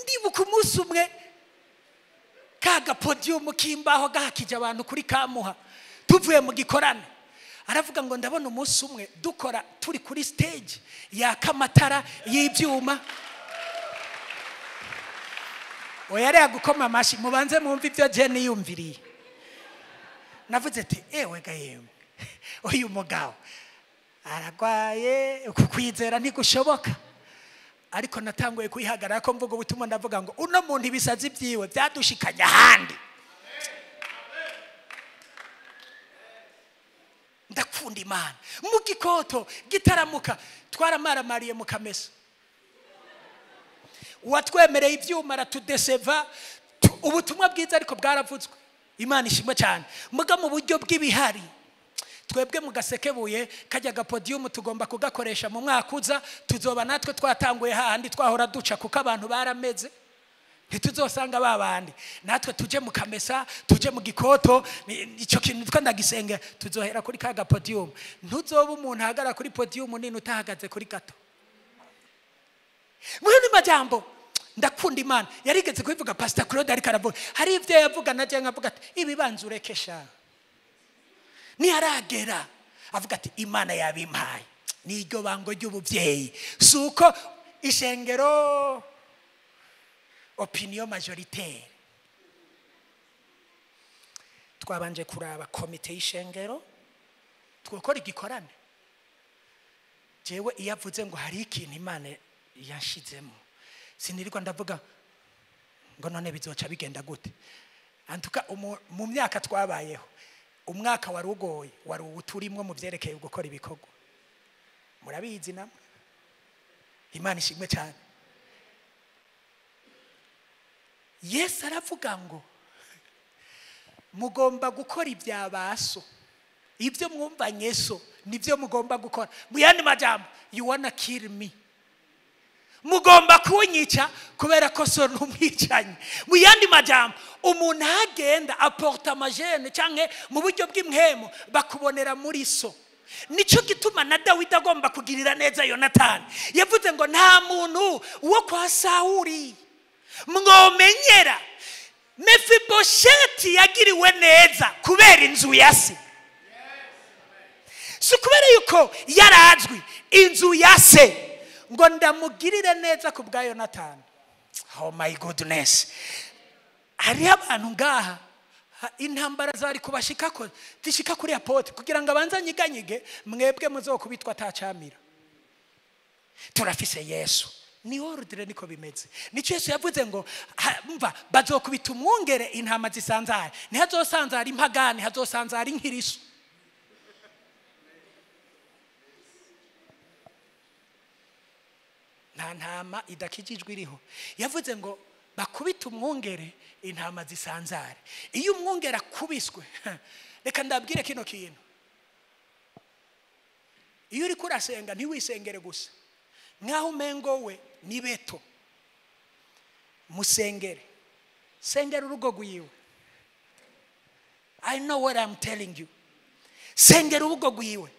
Ndibuka umunsi umwe kaga podium kimbaho gahakije abantu kuri Kamuha tuvuye mu gikorane. Aravuga ngo ndabona umunsi umwe dukora turi kuri stage ya kamatara y'ibyuma. Oyare agukoma amashi mubanze mwumva ibyo je niyumviriye. Navuze ati ewe gayewe uyu mugabo aragwaye, kukwizera ntigushoboka. Ariko natanguye kuyihagarara ko mvuga ubutumwa, ndavuga ngo uno muntu ibisazi byiwe byadushikanya handi. Ndakunda Imana. Mu Gikoto gitaramuka twaramaramariye mu Kamesa. Watwemereye ibyuma aratudeseva, ubutumwa bwiza ariko bwaravuzwe. Imana ishimwe cyane. Muga mu buryo bw'ibihari twebwe mu Gasekebuye kajya gapodium tugomba kugakoresha mu mwaka uza, tuzoba natwe twatanguye hahandi twahora duca kuko abantu barameze. Ntituzosanga babandi natwe tuje mu Kamesa, tuje mu Gikoto. Icyo kintu twandagisenge tuzohera kuri kaga podium. Ntuzoba umuntu hagara kuri podium nini utahagaze kuri gato. Muri majambo ndakunda Imana. Yarigeze kubivuga Pastor Claude ariko aravuga, hari ibyo yavuga naje nkavuga ati ibibanza urekesha. Ni aragera avuga ati Imana yabimpaye ni iryo bango ry'ubuvyeyi. Suko ishengero opinion majoritaire. Twabanje kuraba komite y'ishengero twokora igikorane. Jewe iyavuze ngo hari ikintu Imana yashizemo, sinirirwa ndavuga ngo none bizoca bigenda gute. Antuka mu myaka twabayeho, umwaka wari ugoye, wari uturimwe mu byerekeye gukora ibikorwa. Murabizi namwe. Imana ishimwe cyane. Yesu aravuga ngo mugomba gukora ibyabaso, ibyo mwumvanye so nibyo mugomba gukora. Mu yandi majambo, you wanna kill me, mugomba kunyica kubera ko so numwicanye. Mu yandi majambo, umuntu agenda aporta amajene canke mu buryo bw'imhemo bakubonera muri so. Nico gituma na Dawidi agomba kugirira neza Yonatani. Yavuze ngo nta muntu wo kwa Sawuli mwomenyera. Mefibosheti yagiriwe neza kubera inzu ya se. Si kubera yuko yarazwi inzu ya se ngo ndamugirire neza ku bwa Yonatani. Oh my goodness. Hari abantu ngaha intambara zari kubashikako zishika kuri apote kugira ngo abanza nyiganyige mwebwe muzokubitwa atacamira. turafise Yesu. Ni ordre niko bimeze. Nico Yesu yavuze ngo mva bazokubita umwungere intama zisanzara. Ntihazosanzara impagani, hazosanzara inkiriso. Nta ntama idakijijwe iriho. Yavuze ngo bakubita umwungere intama zisanzare. Iyo umwungere akubiswe, reka ndabwire kino kintu. Iyo uri kurasenga ntiwisengere gusa. Nkaho umengo we ni beto. Musengere. Sengera urugo rwiwe. I know what I'm telling you. Sengera urugo rwiwe.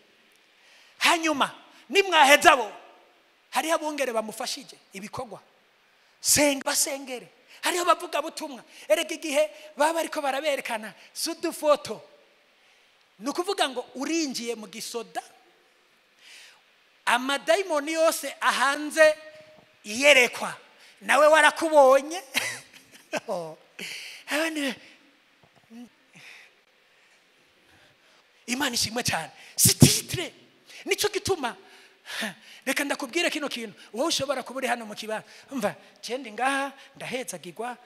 Hanyuma nimwaheza bo hariho abungere bamufashije ibikorwa. Senga basengere. Hariho bavuga butumwa. Erega igihe baba ariko baraberekana sudufoto. Nukuvuga ngo urinjiye mu gisoda. Amadayimoni yose ahanze iyerekwa. Nawe warakubonye. Imana ishimwe cyane. Si titre. Nico gituma reka ndakubwire kino kintu. Wowe ushobora kuburi hano mu kibanza. Umva, cyende ngaha ndahezagirwa.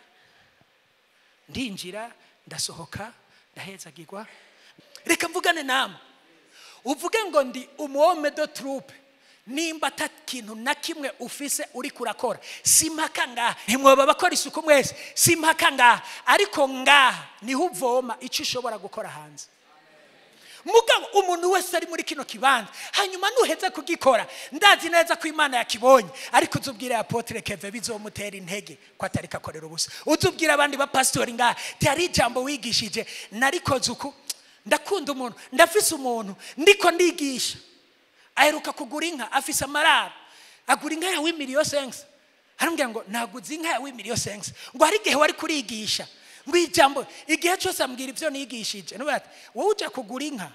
Ndinjira, ndasohoka, ndahezagirwa. Reka mvugane namwe. Uvuge ngo ndi umuome de troupe. Nimba atakintu na kimwe ufise uri kurakora. Simpaka ngaha. Ntimwoba bakora isuku mwese. Simpaka ngaha. Ariko ngaha niho uvoma icyo ushobora gukora hanze. Mugabo umuntu wese ari muri kino kibanza hanyuma nuheza kugikora ndazi neza ko Imana yakibonye ariko uzubwira apotre Keve bizomutera intege ko atari kakorera ubusa. Uzubwira abandi ba pastor ngaha Thierry jambo wigishije narikoze uku ndakunda umuntu ndafise umuntu ndiko ndigisha aheruka kugura inka afise amarara agura inka ya 1 million 5 arambwira ngo naguze inka ya 1 million 5 ngo hari gihe wari kurigisha ngo ijambo igihe cyose ambwira ivyo nigishije no bati wowe uja kugura inka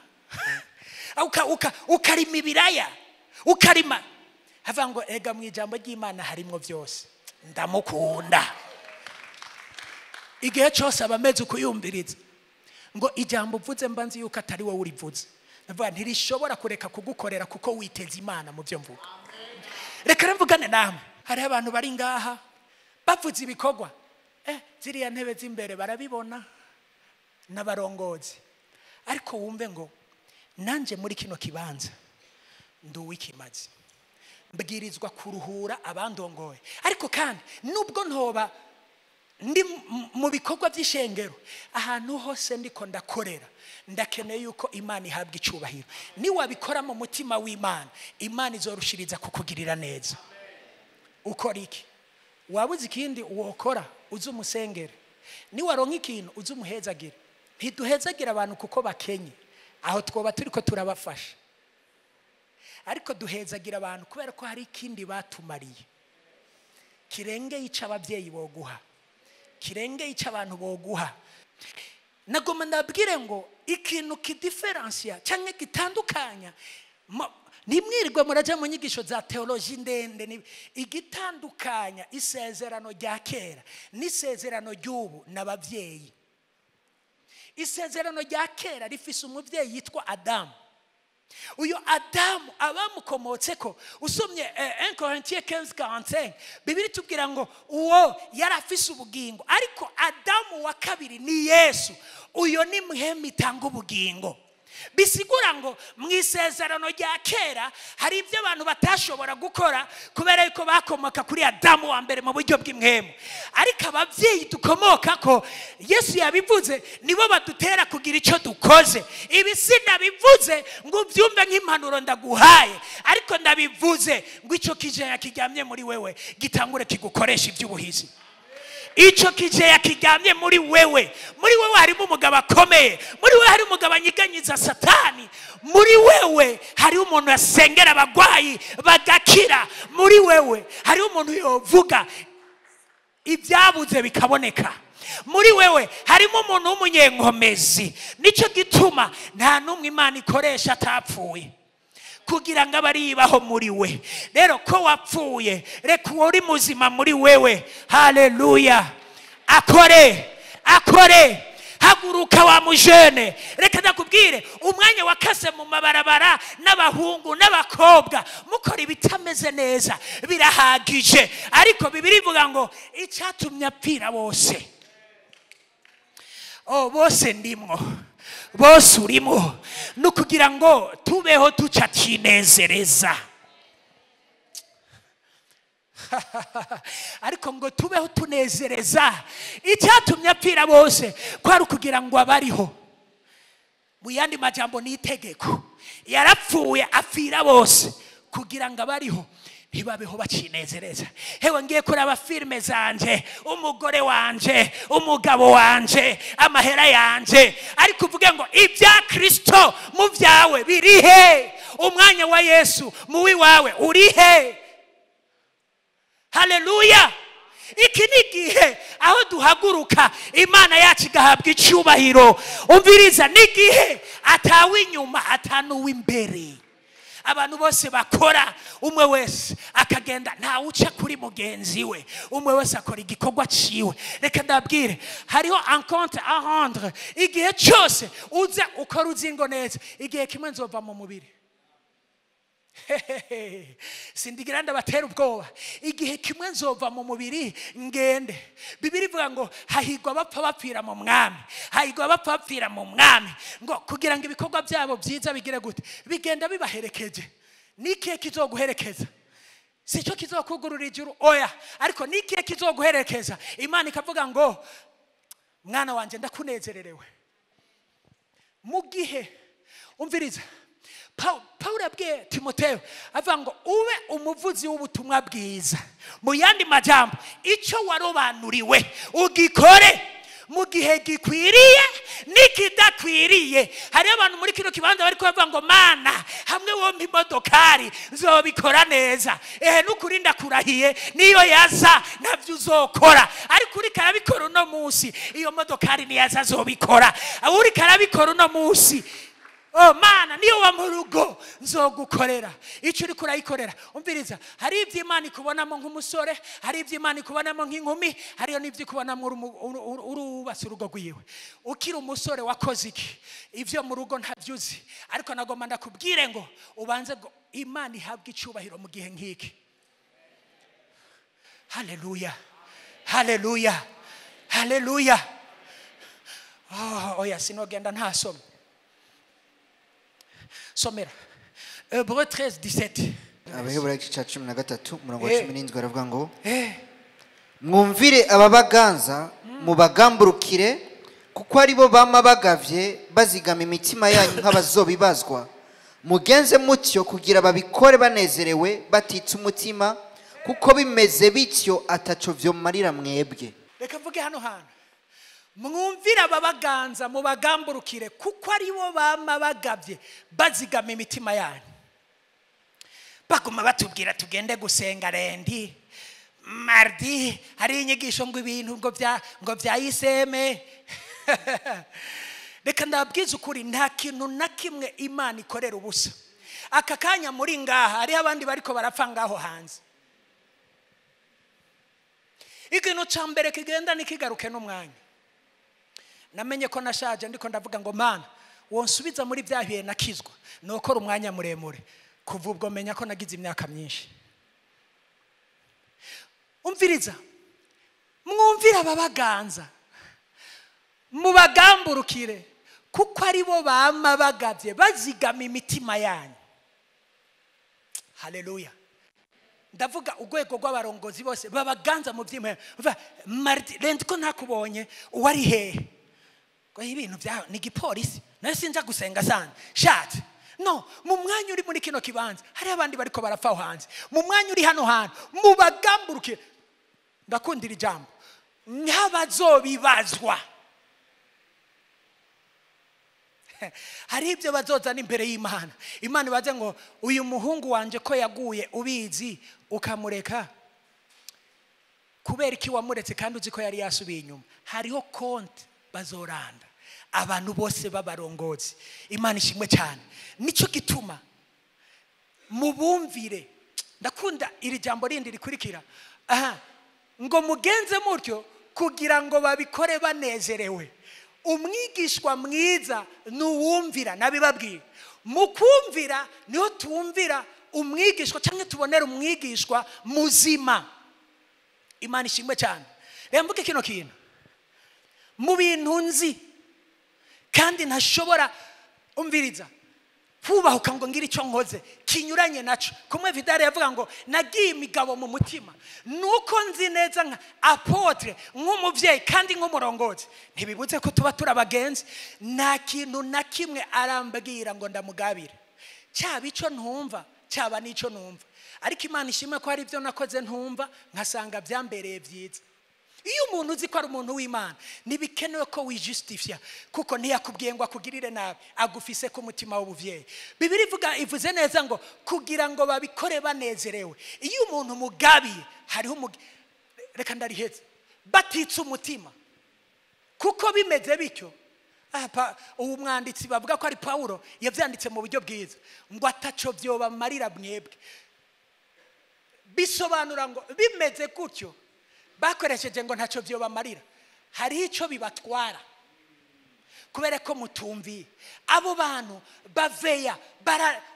ukarima ibiraya ukarima hava ngo ega mu ijambo ry'Imana harimo byose ndamukunda igihe cyose abameze kuyumviriza ngo ijambo uvuze mbanzi yuko atari wowe urivuze navuga ntirishobora kureka kugukorera kuko witeze Imana mu byo mvuga. Reka mvugane namwe hari abantu bari ngaha bavuze ibikorwa ziriya ntebe z'imbere barabibona n'abarongozi ariko wumve ngo nanje muri kino kibanza nduwikimazi mbwirizwa kuruhura abandongoye ariko kandi nubwo ntoba ndi mu bikorwa by'ishengero ahantu hose ndiko ndakorera ndakeneye yuko Imana ihabwa icubahiro ni wabikora mu mutima w'Imana Imana izorushiriza kukugirira neza. Ukora iki? Wabuze ikindi uwokora uzu musengere ni waronka ikintu uzu muhezagire. Ntiduhezagira abantu kuko bakenye aho twoba turiko turabafasha ariko duhezagira abantu kubera ko hari ikindi batumariye kirengeye ica abavyeyi boguha kirengeye ica abantu boguha. Nagoma ndabwire ngo ikintu kidiferencia cyangwa gitandukanya nimwirirwe muraje mu nyigisho za theology ndende igitandukanya isezerano rya kera n'isezerano ry'ubu n'abavyeyi. Isezerano rya kera rifise umuvyeyi yitwa Adamu. Uyo Adamu abamukomotseko usomye 1 Corinthiens 15:45 Bibiri tubwira ngo uwo yarafise ubugingo ariko Adamu wa kabiri ni Yesu. Uyo ni muhemi itanga ubugingo. Bisigura ngo mwisezerano rya kera hari ibyo abantu batashobora gukora kubera yuko bakomoka kuri Adamu wa mbere mu buryo bw'imwemu ariko abavyeyi dukomoka ko Yesu yabivuze nibo badutera kugira icyo dukoze. Ibi sinabivuze ngo ubyumve nk'impanuro ndaguhaye ariko ndabivuze ngo icyo kijeya kiryamye muri wewe gitangure kigukoresha iby'ubuhizi. Icho kijeya kiryamye muri wewe harimo umugabo akomeye, muri wewe hari umugabo anyiganyiza Satani, muri wewe hari umuntu yasengera abagwayi bagakira, muri wewe hari umuntu yovuga ibyabuze bikaboneka, muri wewe harimo umuntu w'umunyenkomezi. Nico gituma nta numwe Imana ikoresha atapfuye kugira ngo abaribaho muri we. Rero ko wapfuye reka uri muzima muri wewe. Haleluya. Akore haguruka wa mujene, reka ndakubwire umwanya wakase mu mabarabara n'abahungu n'abakobwa mukora ibitameze neza birahagije, ariko Bibiliya ivuga ngo icyatumye apfira bose. Bose ndimwo, bose urimo, nukugira ngo tubeho tuca tinezereza. Ariko ngo tubeho tunezereza, icyatumye apfira bose kwari kugira ngo abariho. Mu yandi majambo ni itegeko, yarapfuye apfira bose kugira ngo abariho ntibabeho bacinezereza. Hewe ngiye kuraba filime zanje, umugore wanje, umugabo wanje, amahera yanje, ariko uvuge ngo ibya Kristo mu byawe birihe? Umwanya wa Yesu mu wiwawe urihe? Haleluya. Iki ni igihe aho duhaguruka Imana yacu igahabwa icyubahiro. Umviriza, ni igihe atawe inyuma atanuwe imbere. Abantu bose bakora, umwe wese akagenda nta uca kuri mugenzi we, umwe wese akora igikorwa ciwe. Reka ndabwire, hariho un compte à rendre. Igihe cyose uza ukora uzingo neza, igihe kimwe nzova mu mubiri. Sindigira ndabatera ubwoba, igihe kimwe nzova mu mubiri ngende. Bibiliya ivuga ngo hahigwa bapfa bapfira mu mwami, hahigwa bapfa bapfira mu mwami, ngo kugira ngo ibikorwa byabo byiza bigire gute, bigenda bibaherekeje. Nikihe kizoguherekeza? Sicyo kizokugurura ijuru, oya, ariko nikihe kizoguherekeza? Imana ikavuga ngo mwana wanje ndakunezererewe. Mu gihe umviriza, Paulo abwiye Timoteyo avuga ngo ube umuvuzi w'ubutumwa bwiza. Mu yandi majambo, icyo warobanuriwe ugikore mu gihe gikwiriye n'ikidakwiriye. Hari abantu muri kino kibanza bari kuvuga ngo Mana, hamwe wompa imodokari nzobikora neza. N'ukuri ndakurahiye niyo yaza nabyo uzokora, ariko uri karabikora uno munsi, iyo modokari niyaza azobikora. Uri karabikora uno munsi, Mana, niyo wa mu rugo nzogukorera. Icyo uri kurayikorera, umviriza, hari ibyo Imana ikubonamo nk'umusore, hari ibyo Imana ikubonamo nk'inkumi, hariyo n'ibyo ikubonamo urubase urugo rwiwe. Ukiri umusore wakoze iki? Ibyo mu rugo ntabyuzi, ariko nagomba ndakubwire ngo ubanze ngo Imana ihabwe icyubahiro mu gihe nk'iki. Haleluya, haleluya, haleluya. Oya sinogenda ntasome. Somera Hébreux 13:17. Abaheburayo igice cya 13 umurongo wa 17 aravuga ngo mwumvire ababaganza mubagamburukire, kuko ari bo bama bagavye bazigama imitima yanyu nk'abazobibazwa. Mugenze mutyo kugira babikore banezerewe batitse umutima, kuko bimeze bityo ataco vyo marira mwebwe. Reka mvuge hano hantu, mwumvira ababaganza mubagamburukire, kuko ari bo bama bagavye bazigama imitima yanyu. Baguma batubwira tugende gusenga rendi mardi, hari inyigisho ngo ibintu ngo bya iseme. Reka ndabwiza ukuri, nta kintu na kimwe Imana ikorera ubusa. Aka kanya muri ngaha hari abandi bariko barapfa ngaho hanze. Ikintu cya mbere kigenda nikigaruke n'umwanya. Namenye ko nashaje ndiko ndavuga ngo Mana, wonsubiza muri byahiye nakizwa, nokora umwanya muremure. Kuva ubwo menya ko nagize imyaka myinshi. Umviriza, mwumvira ababaganza mubagamburukire, kuko ari bo bama bagavye bazigama imitima yanyu. Haleluya. Ndavuga urwego rw'abarongozi bose babaganza mu by'imwe. Mardi rendi ko ntakubonye uwari hehe? Ko ibintu bya ni gipolisi, nayo sinja gusenga sana. Shat. No, mu mwanya uri muri kino kibanza hari abandi bariko barapfa hanze. Mu mwanya uri hano hantu mubagamburuke, ndakundira ijambo nk'abazobibazwa. Hari ibyo bazozana imbere y'Imana. Imana ibaze ngo uyu muhungu wanje ko yaguye ubizi ukamureka, kubera iki wamuretse kandi uzi ko yari yasubiye inyuma? Hariho konti bazoranda abantu bose b'abarongozi. Imana ishimwe cyane. Nico gituma mubumvire. Ndakunda iri jambo rindi rikurikira, ngo mugenze mutyo kugira ngo babikore banezerewe. umwigishwa mwiza nuwumvira nabibabwiye mu kumvira niho tumvira umwigishwa cyangwa tubonera umwigishwa muzima. Imana ishimwe cyane. Rero mvuge kino kintu mu bintu nzi kandi ntashobora umviriza kubahuka ngo ngira icyo nkoze kinyuranye naco. Kumwe Vidal yavuga ngo nagiye imigabo mu mutima nuko nzi neza nka apotre nk'umuvyeyi kandi nk'umurongozi ntibibuze ko tuba turabagenzi. Nta kintu na kimwe arambwira ngo ndamugabire cyaba ico ntumva cyaba nico numva, ariko Imana ishimwe ko hari ibyo nakoze ntumva nkasanga byambereye byiza. Iyo umuntu uzi ko ari umuntu w'Imana nibikenewe ko wijustifia kuko ntiyakubwiye ngo akugirire nabi, agufise ku mutima w'ubuvyeyi. Bibiri ivuze neza ngo kugira ngo babikore banezerewe. Iyo umuntu mugabiye hariho reka ndariheze batitse umutima kuko bimeze bityo. Uwo mwanditsi bavuga ko ari Paulo yavyanditse mu buryo bwiza ngo ataco byoba marira mwebwe. Bisobanura ngo bimeze gutyo bakoresheje ngo ntaco byo bamarira, hari ico bibatwara kubera ko mutumviye. Abo bantu baveya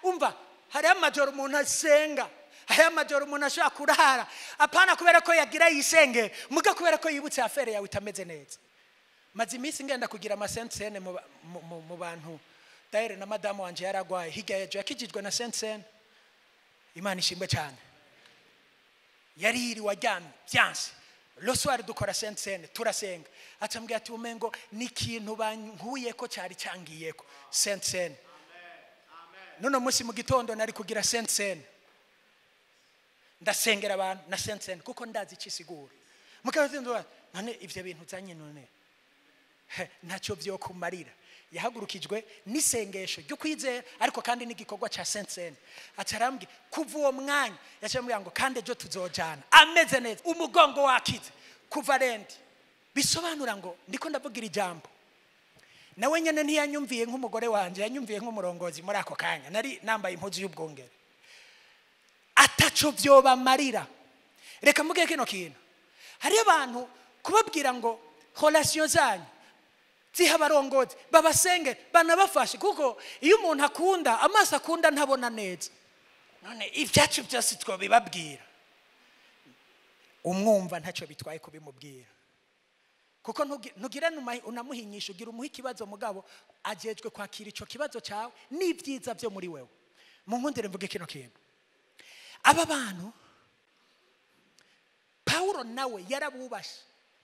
umva, hari amajoro umuntu asenga, hari amajoro umuntu ashaka kurara apana kubera ko yagira yisenge muga kubera ko yibutse afere yawe itameze neza. Maze iminsi ngenda kugira ama Saint-Seine mu bantu. Thierry na madamu wanje yaragwaye hirya yaje yakijijwe na Saint-Seine. Imana ishimwe cyane. Yariri wajyamye byanse le soir dukora Saint-Seine turasenga, atambwiye ati umengo ni kintu bankuye ko cyari cyangiyeko Saint-Seine. None munsi mu gitondo nari kugira Saint-Seine ndasengera abantu na Saint-Seine kuko ndazi ikisigura. Mukazinzo none ivyo bintu zanye none ntacyo byo kumarira. Yahagurukijwe n'isengesho ryo kwizera ariko kandi n'igikorwa cya Saint-Seine. Atarambye kuva uwo mwanya yacambye ngo kandi ejo tuzojana ameze neza umugongo wakize kuva rendi. Bisobanura ngo ndiko ndavugira ijambo nawe nyene ntiyanyumviye nk'umugore wanje, yanyumviye nk'umurongozi. Muri ako kanya nari nambaye impuzu y'ubwongere. Ataco byo bamarira. Reka mvuge kino kintu, hari abantu kubabwira ngo relation zanyu ziha barongozi babasenge banabafashe kuko iyo umuntu akunda amaso akunda ntabona neza. None ibyacu byose two bibabwira umwumva ntacyo bitwaye kubimubwira kuko ntugira unamuhinyisha ugira umuha ikibazo mugabo ajejwe kwakira ico kibazo cyawe n'ibyiza byo muri wewe. Mu nkundire mvuge kino kintu, aba bantu Paulo nawe yarabubashe.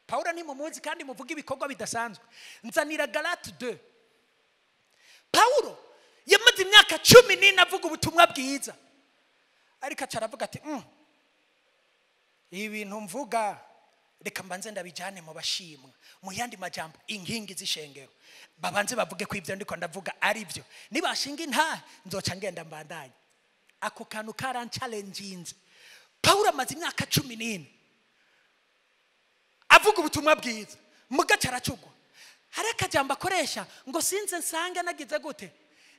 Paulo ni mumuzi kandi muvuga ibikorwa bidasanzwe. Nzanira Galate 2. Paulo yamaze imyaka 14 avuga ubutumwa bwiza ariko acaravuga ati ibintu mvuga reka mbanze ndabijane mu bashimwa. Mu yandi majambo inkingi z'ishengero babanze bavuge ko ibyo ndiko ndavuga ari byo, nibashinga inta nzoca ngenda mbandanye. Ako kantu karanchallengeinze. Paulo amaze imyaka 14 avuga ubutumwa bwiza mugaca aracugwa. Hari akajambo akoresha ngo sinze nsange nagize gute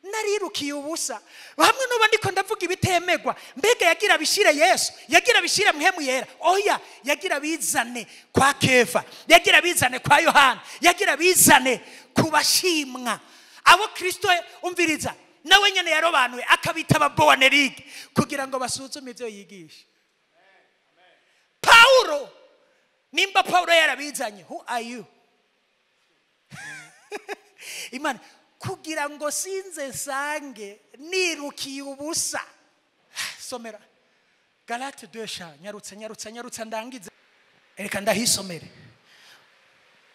narirukiye ubusa. Hamwe n'uba ndiko ndavuga ibitemegwa mbega yagira bishire Yesu, yagira bishire muhemu yera. Oya, yagira bizane kwa Kefa, yagira bizane kwa Yohana, yagira bizane kubashimwa abo Kristo umviriza nawe nyene yarobanuye akabita ababonerige kugira ngo basuzume ibyo yigisha. Paulo nimba Paulo yarabizanye, who are you? Imana kugira ngo sinze sange nirukiye ubusa. Somera Galate 2 nyarutsa ndangize. Reka ndahisomere.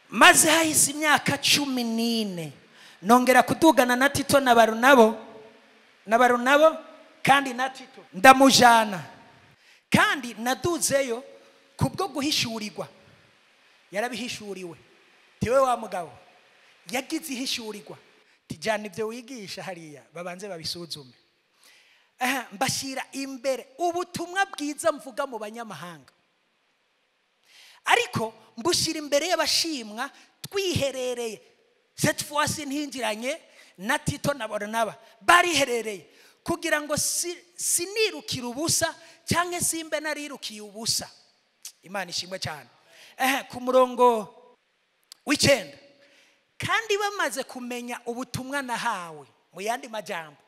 Maze hahise imyaka 14 nongera kudugana na Tito na Barunabo kandi na Tito ndamujana kandi naduzeyo kubwo guhishurirwa. Yarabihishuriwe tiwe wa mugabo yagize ihishurirwa tijana ibyo wigisha hariya babanze babisuzume. Mbashira imbere ubutumwa bwiza mvuga mu banyamahanga ariko mbushira imbere y'abashimwa twiherereye. Cette fois ntinjiranye na Tito na Barnaba bariherereye kugira ngo sinirukira ubusa cyangwa simbe narirukiye ubusa. Imana ishimwe cyane. Ku murongo w'icenda kandi bamaze kumenya ubutumwa nahawe, mu yandi majambo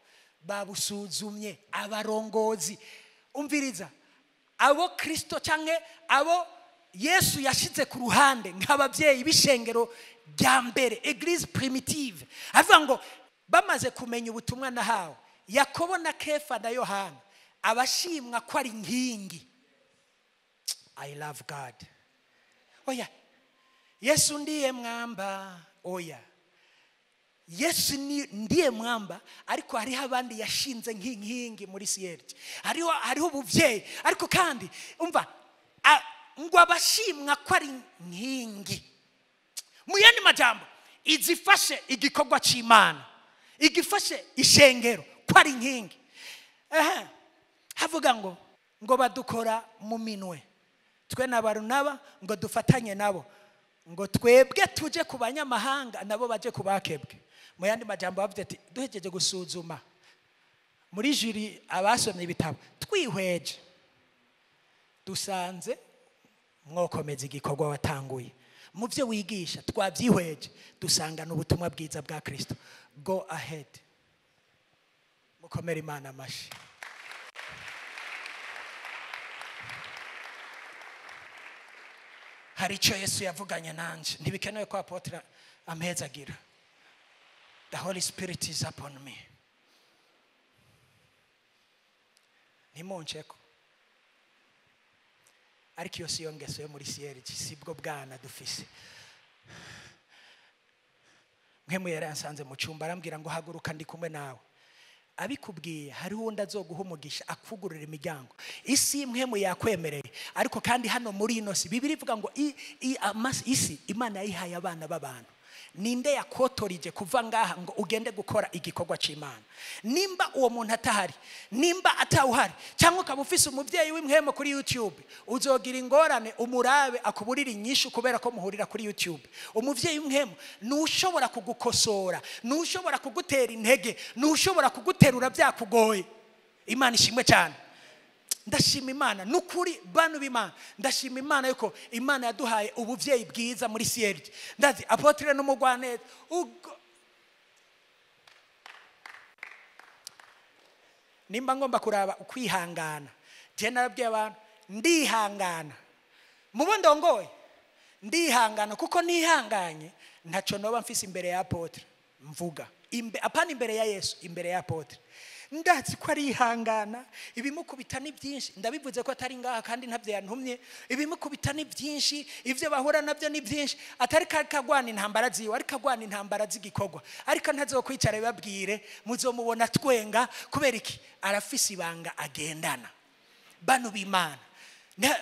babusuzumye abarongozi. Umviriza, abo Kristo canke abo Yesu yashize ku ruhande nk'abavyeyi b'ishengero rya mbere, Eglise primitive, avuga ngo bamaze kumenya ubutumwa nahawe, Yakobo na Kefa na Yohana abashimwa ko ari nkingi. I love God. Oya, Yesu ndiye mwamba. Oya, Yesu ndiye mwamba, ariko hariho abandi yashinze nk'inkingi muri siyeriti. Hariho ubuvyeyi, ariko kandi umva ngo abashimwa ko ari nkingi. Mu yandi majambo, izifashe igikorwa c'Imana, igifashe ishengero ko ari nkingi. Havuga ngo badukora mu minwe, twe na Barunaba ngo dufatanye nabo, ngo twebwe tuje ku banyamahanga nabo baje kubakebwe. Mu yandi majambo bavuze ati duhejeje gusuzuma muri juri abasomye ibitabo, twihweje dusanze mwokomeza igikorwa watanguye. Mu byo wigisha twabyihweje dusanga n'ubutumwa bwiza bwa Kristo. Go ahead, mukomere Imana amashi. Hari icyo Yesu yavuganye nanje, ntibikenewe ko apotre ampezagira. The Holy Spirit is upon me. Nimoncheko. Ariko iyo si yo ngeso yo muri siyeriti, sibwo bwana dufise. Mwemu yaransanze mu cyumba arambwira ngo haguruka ndi kumwe nawe. Abikubwiye hari wundi azoguha umugisha akugurira imiryango. Isi mwemu yakwemereye, ariko kandi hano muri ino si Bibiri ivuga ngo isi Imana yayihaye abana b'abantu. Ninde yakotorije kuva ngaha ngo ugende gukora igikorwa c'Imana? Nimba uwo muntu atahari, nimba atawuhari, cyangwa ukaba ufise umuvyeyi w'imwemo kuri YouTube, uzogira ingorane umurabe akuburira inyishu kubera ko muhurira kuri YouTube. Umuvyeyi w'imwemo nushobora kugukosora, nushobora kugutera intege, nushobora kuguterura byakugoye. Imana ishimwe cyane. Ndashima Imana nukuri bantu b'Imana, ndashima Imana yuko Imana yaduhaye ubuvyeyi bwiza muri siyeriti. Ndazi apotre n'umugwaneza nimba ngomba kuraba ukwihangana. Je narabwiye abantu ndihangana, mubo ndongoye ndihangana, kuko nihanganye ntaco noba mfise imbere ya apotre mvuga apana imbere ya Yesu, imbere ya apotre. Ndazi ko ari ihangana, ibimukubita ni byinshi. Ndabivuze ko atari ngaha kandi ntabyo yantumye. Ibimukubita ni byinshi, ivyo bahura nabyo ni byinshi. Atari kagwana intambara ziwe, ari kagwana intambara z'igikorwa. Ariko ntazokwicara babwire muzomubona twenga kubera iki arafise ibanga agendana. Bano b'Imana,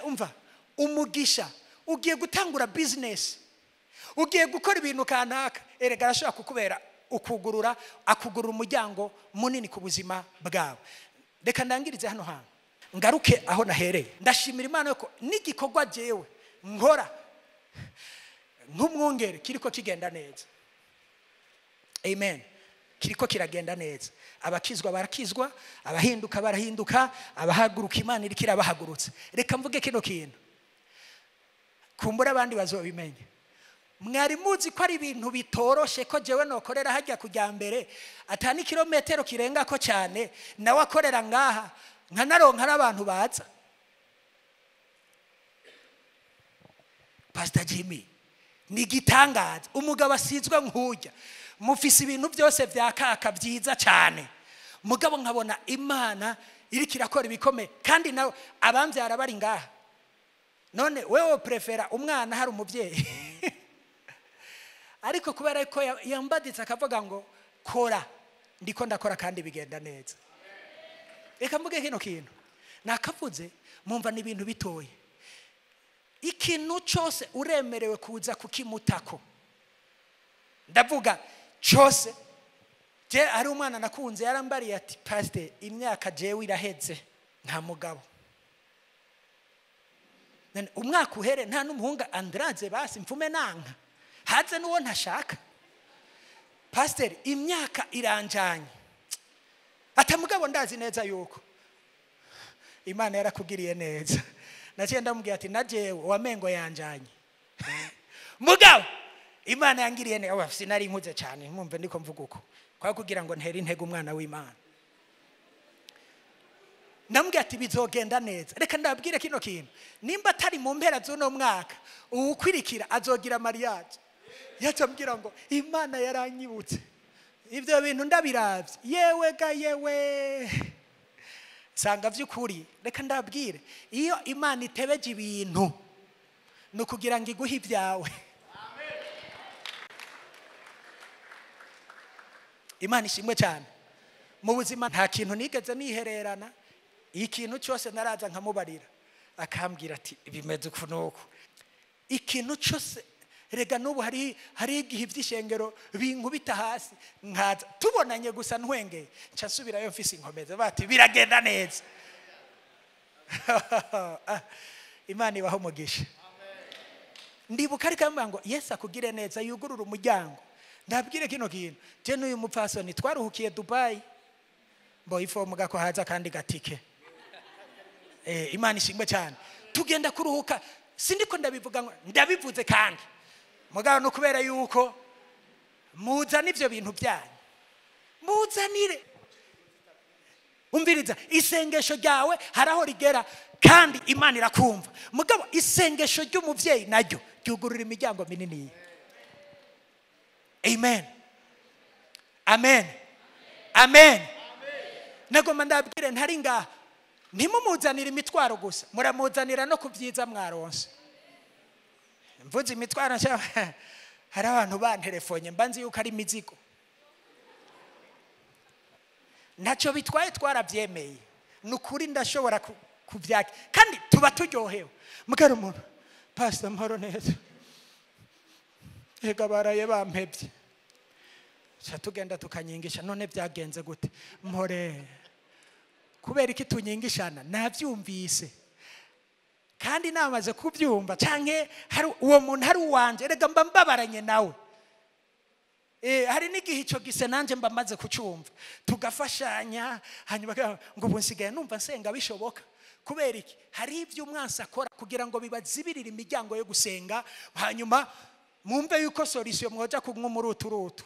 umva umugisha ugiye gutangura business, ugiye gukora ibintu kanaka, erega arashobora kukubera akugurura umuryango munini ku buzima bwawe. Reka ndangirize hano hantu ngaruke aho nahereye. Ndashimira Imana yuko n'igikorwa jewe nkora nk'umwungere kiriko kigenda neza. Amen. Kiriko kiragenda neza. Abakizwa barakizwa, abahinduka barahinduka, abahaguruka Imana iriko irabahagurutsa. Reka mvuge kino kintu, kumbura abandi bazobimenya. Mwari muzi ko ari ibintu bitoroshe ko jewe nokorera hajya kujya mbere atani kilometero kirenga ko cyane, nawe akorera ngaha nkanaronka n'abantu baza. Pastor Jimmy ni gitangaza, umugabo asizwe nkujya, mufise ibintu byose bya kaka byiza cyane, mugabo nkabona Imana iri kirakora ibikomeye, kandi nawe abambyara bari ngaha. None wewe prefera umwana hari umubyeyi ariko kubera ko yambaditse akavuga ngo kora, ndiko ndakora kandi bigenda neza. Reka mvuge kino kintu nakavuze, mumva ni ibintu bitoye. Ikintu cyose uremerewe kuza kukimutako, ndavuga cyose. Je ari umwana nakunze yarambariye ati pastor imyaka jewe iraheze nta mugabo. Umwaka uhere nta n'umuhunga Andraze basi mfume nanka haze nuwo ntashaka. Pastor imyaka iranjanye, atamugabo ndazi neza yuko Imana yarakugiriye neza. Naciye ndamubwira ati najewe wamengo yanjanye mugabo imana yangiriye neza sinari nkuze cyane mwumve ndiko mvuga uko kwa kugira ngo ntere intege umwana w'Imana. Ndambwira ati bizogenda neza. Reka ndabwire kino kintu, nimba atari mu mpera z'uno mwaka uwukwirikira azogira mariage. Yacambwira ngo Imana yaranyibutse ibyo bintu ndabiravye, yewe ga yewe sanga vy'ukuri. Reka ndabwire, iyo Imana itebeje ibintu nukugira ngo iguhe ibyawe. Imana ishimwe cyane. Mu buzima nta kintu nigeze nihererana, ikintu cyose naraza nkamubarira akambwira ati bimeze uku nuko. Ikintu cyose rega nubu hari igihe ivy'ishengero binkubita hasi nkaza tubonanye gusa ntwengeye nca nsubirayo mfise inkomeza bati biragenda neza. Imana ibaho umugisha. Ndibuka ariko ambwira ngo Yesu akugire neza yugurura umuryango. Ndabwire kino kintu, je n'uyu mupfasoni twaruhukiye Dubai mbo ifomu gako haza kandi gatike. Imana ishimwe cyane. Tugenda kuruhuka, sindiko ndabivuga ngo ndabivuze kandi mugabo no kubera yuko muzana ivyo bintu byanyu, muzanire. Umviriza, isengesho ryawe haraho rigera kandi Imana irakumva. Mugabo isengesho ry'umuvyeyi naryo ryugurura imiryango minini. Amen. Amen. Amen. Nagoma ndabwire ntari ngaha ntimumuzanira imitwaro gusa, muramuzanira no kubyiza mwaronse. Mvuze imitwaro nshya hari abantu banterefonye mbanzi yuko ari imizigo. Ntacyo bitwaye twarabyemeye. Nukuri ndashobora kubyaka kandi tuba turyohewe. Mugara umuntu Pastor Mporo neza. Ega baraye bampebye. Cha tugenda tukanyingisha none byagenze gute? Mpore. Kubera iki tunyingishana navyumvise. Kandi namaze kubyumva canke hari uwo muntu hari uwanje rega mba mbabaranye nawe. Hari n'igihe ico gise nanje mba maze kucumva tugafashanya hanyuma ngo bunsigaye numva nsenga bishoboka. Kubera iki hari ivyo umwansi akora kugira ngo bibazibirira imiryango yo gusenga, hanyuma mumbe yuko solution mwoja kumwe muri uturutu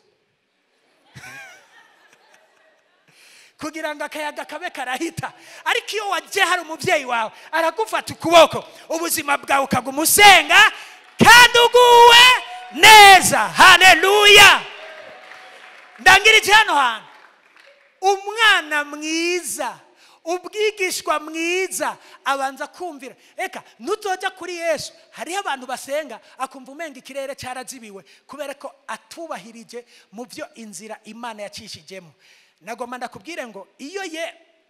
kugira ngo akayaga kabe karahita. Ariko iyo waje hari umuvyeyi wawe aragufata ukuboko ubuzima bwawe ukagumusenga kandi uguwe neza. Haleluya. Ndangirije hano hantu umwana mwiza, ubwigishwa mwiza abanza kumvira. Eka nutoja kuri Yesu hariho abantu basenga akumva umenga ikirere cyarazibiwe kubera ko atubahirije mu byo inzira Imana yacishijemo. Nagoma ndakubwire ngo iyo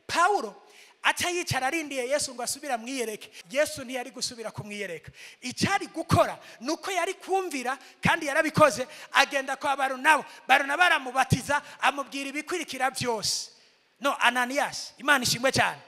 Paulo aca yicara arindiye Yesu ngo asubira mwiyereke, Yesu ntiyari gusubira kumwiyereka. Icyari gukora nuko yari kumvira kandi yarabikoze. Agenda kwa Barunaba baramubatiza amubwira ibikwirikira byose. No, Ananias, Imana ishimwe cyane.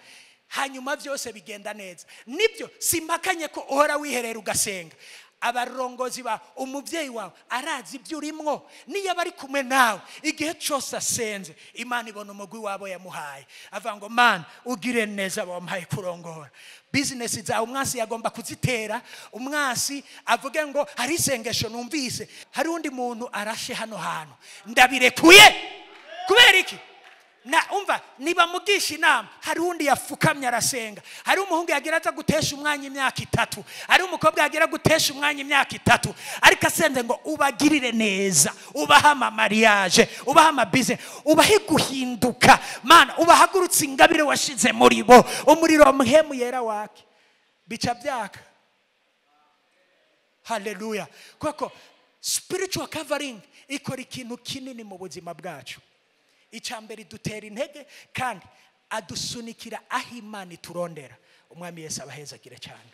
Hanyuma byose bigenda neza. Nibyo simpakanye ko uhora wiherera ugasenga. Abarongozi ba umuvyeyi wawe arazi ibyo urimwo, niyo bari kumwe nawe igihe cyose asenze Imana ibona umugwi wabo yamuhaye. Avuga ngo man ugire neza bamuhaye kurongora. Business zawe umwasi yagomba kuzitera. Umwasi avuge ngo hari isengesho numvise hari undi muntu arashe hano hantu ndabirekuye. Kubera iki? Na umva niba mugisha inama hari undi yafukamye arasenga. Hari umuhungu yagira aza gutesha umwanya imyaka 3, hari umukobwa yagira gutesha umwanya imyaka 3, ariko asenze ngo ubagirire neza, ubaha mariage, ubaha business, ubahe guhinduka. Mana ubahagurutse ingabire washize muri bo, umuriro muhemu yera wake bica byaka. Haleluya. Kuko spiritual covering ikora ikintu kinini mu buzima bwacu. Icyambere dutera intege kandi adusunikira aho Imana iturondera. Umwami Yesu abahezagire cyane.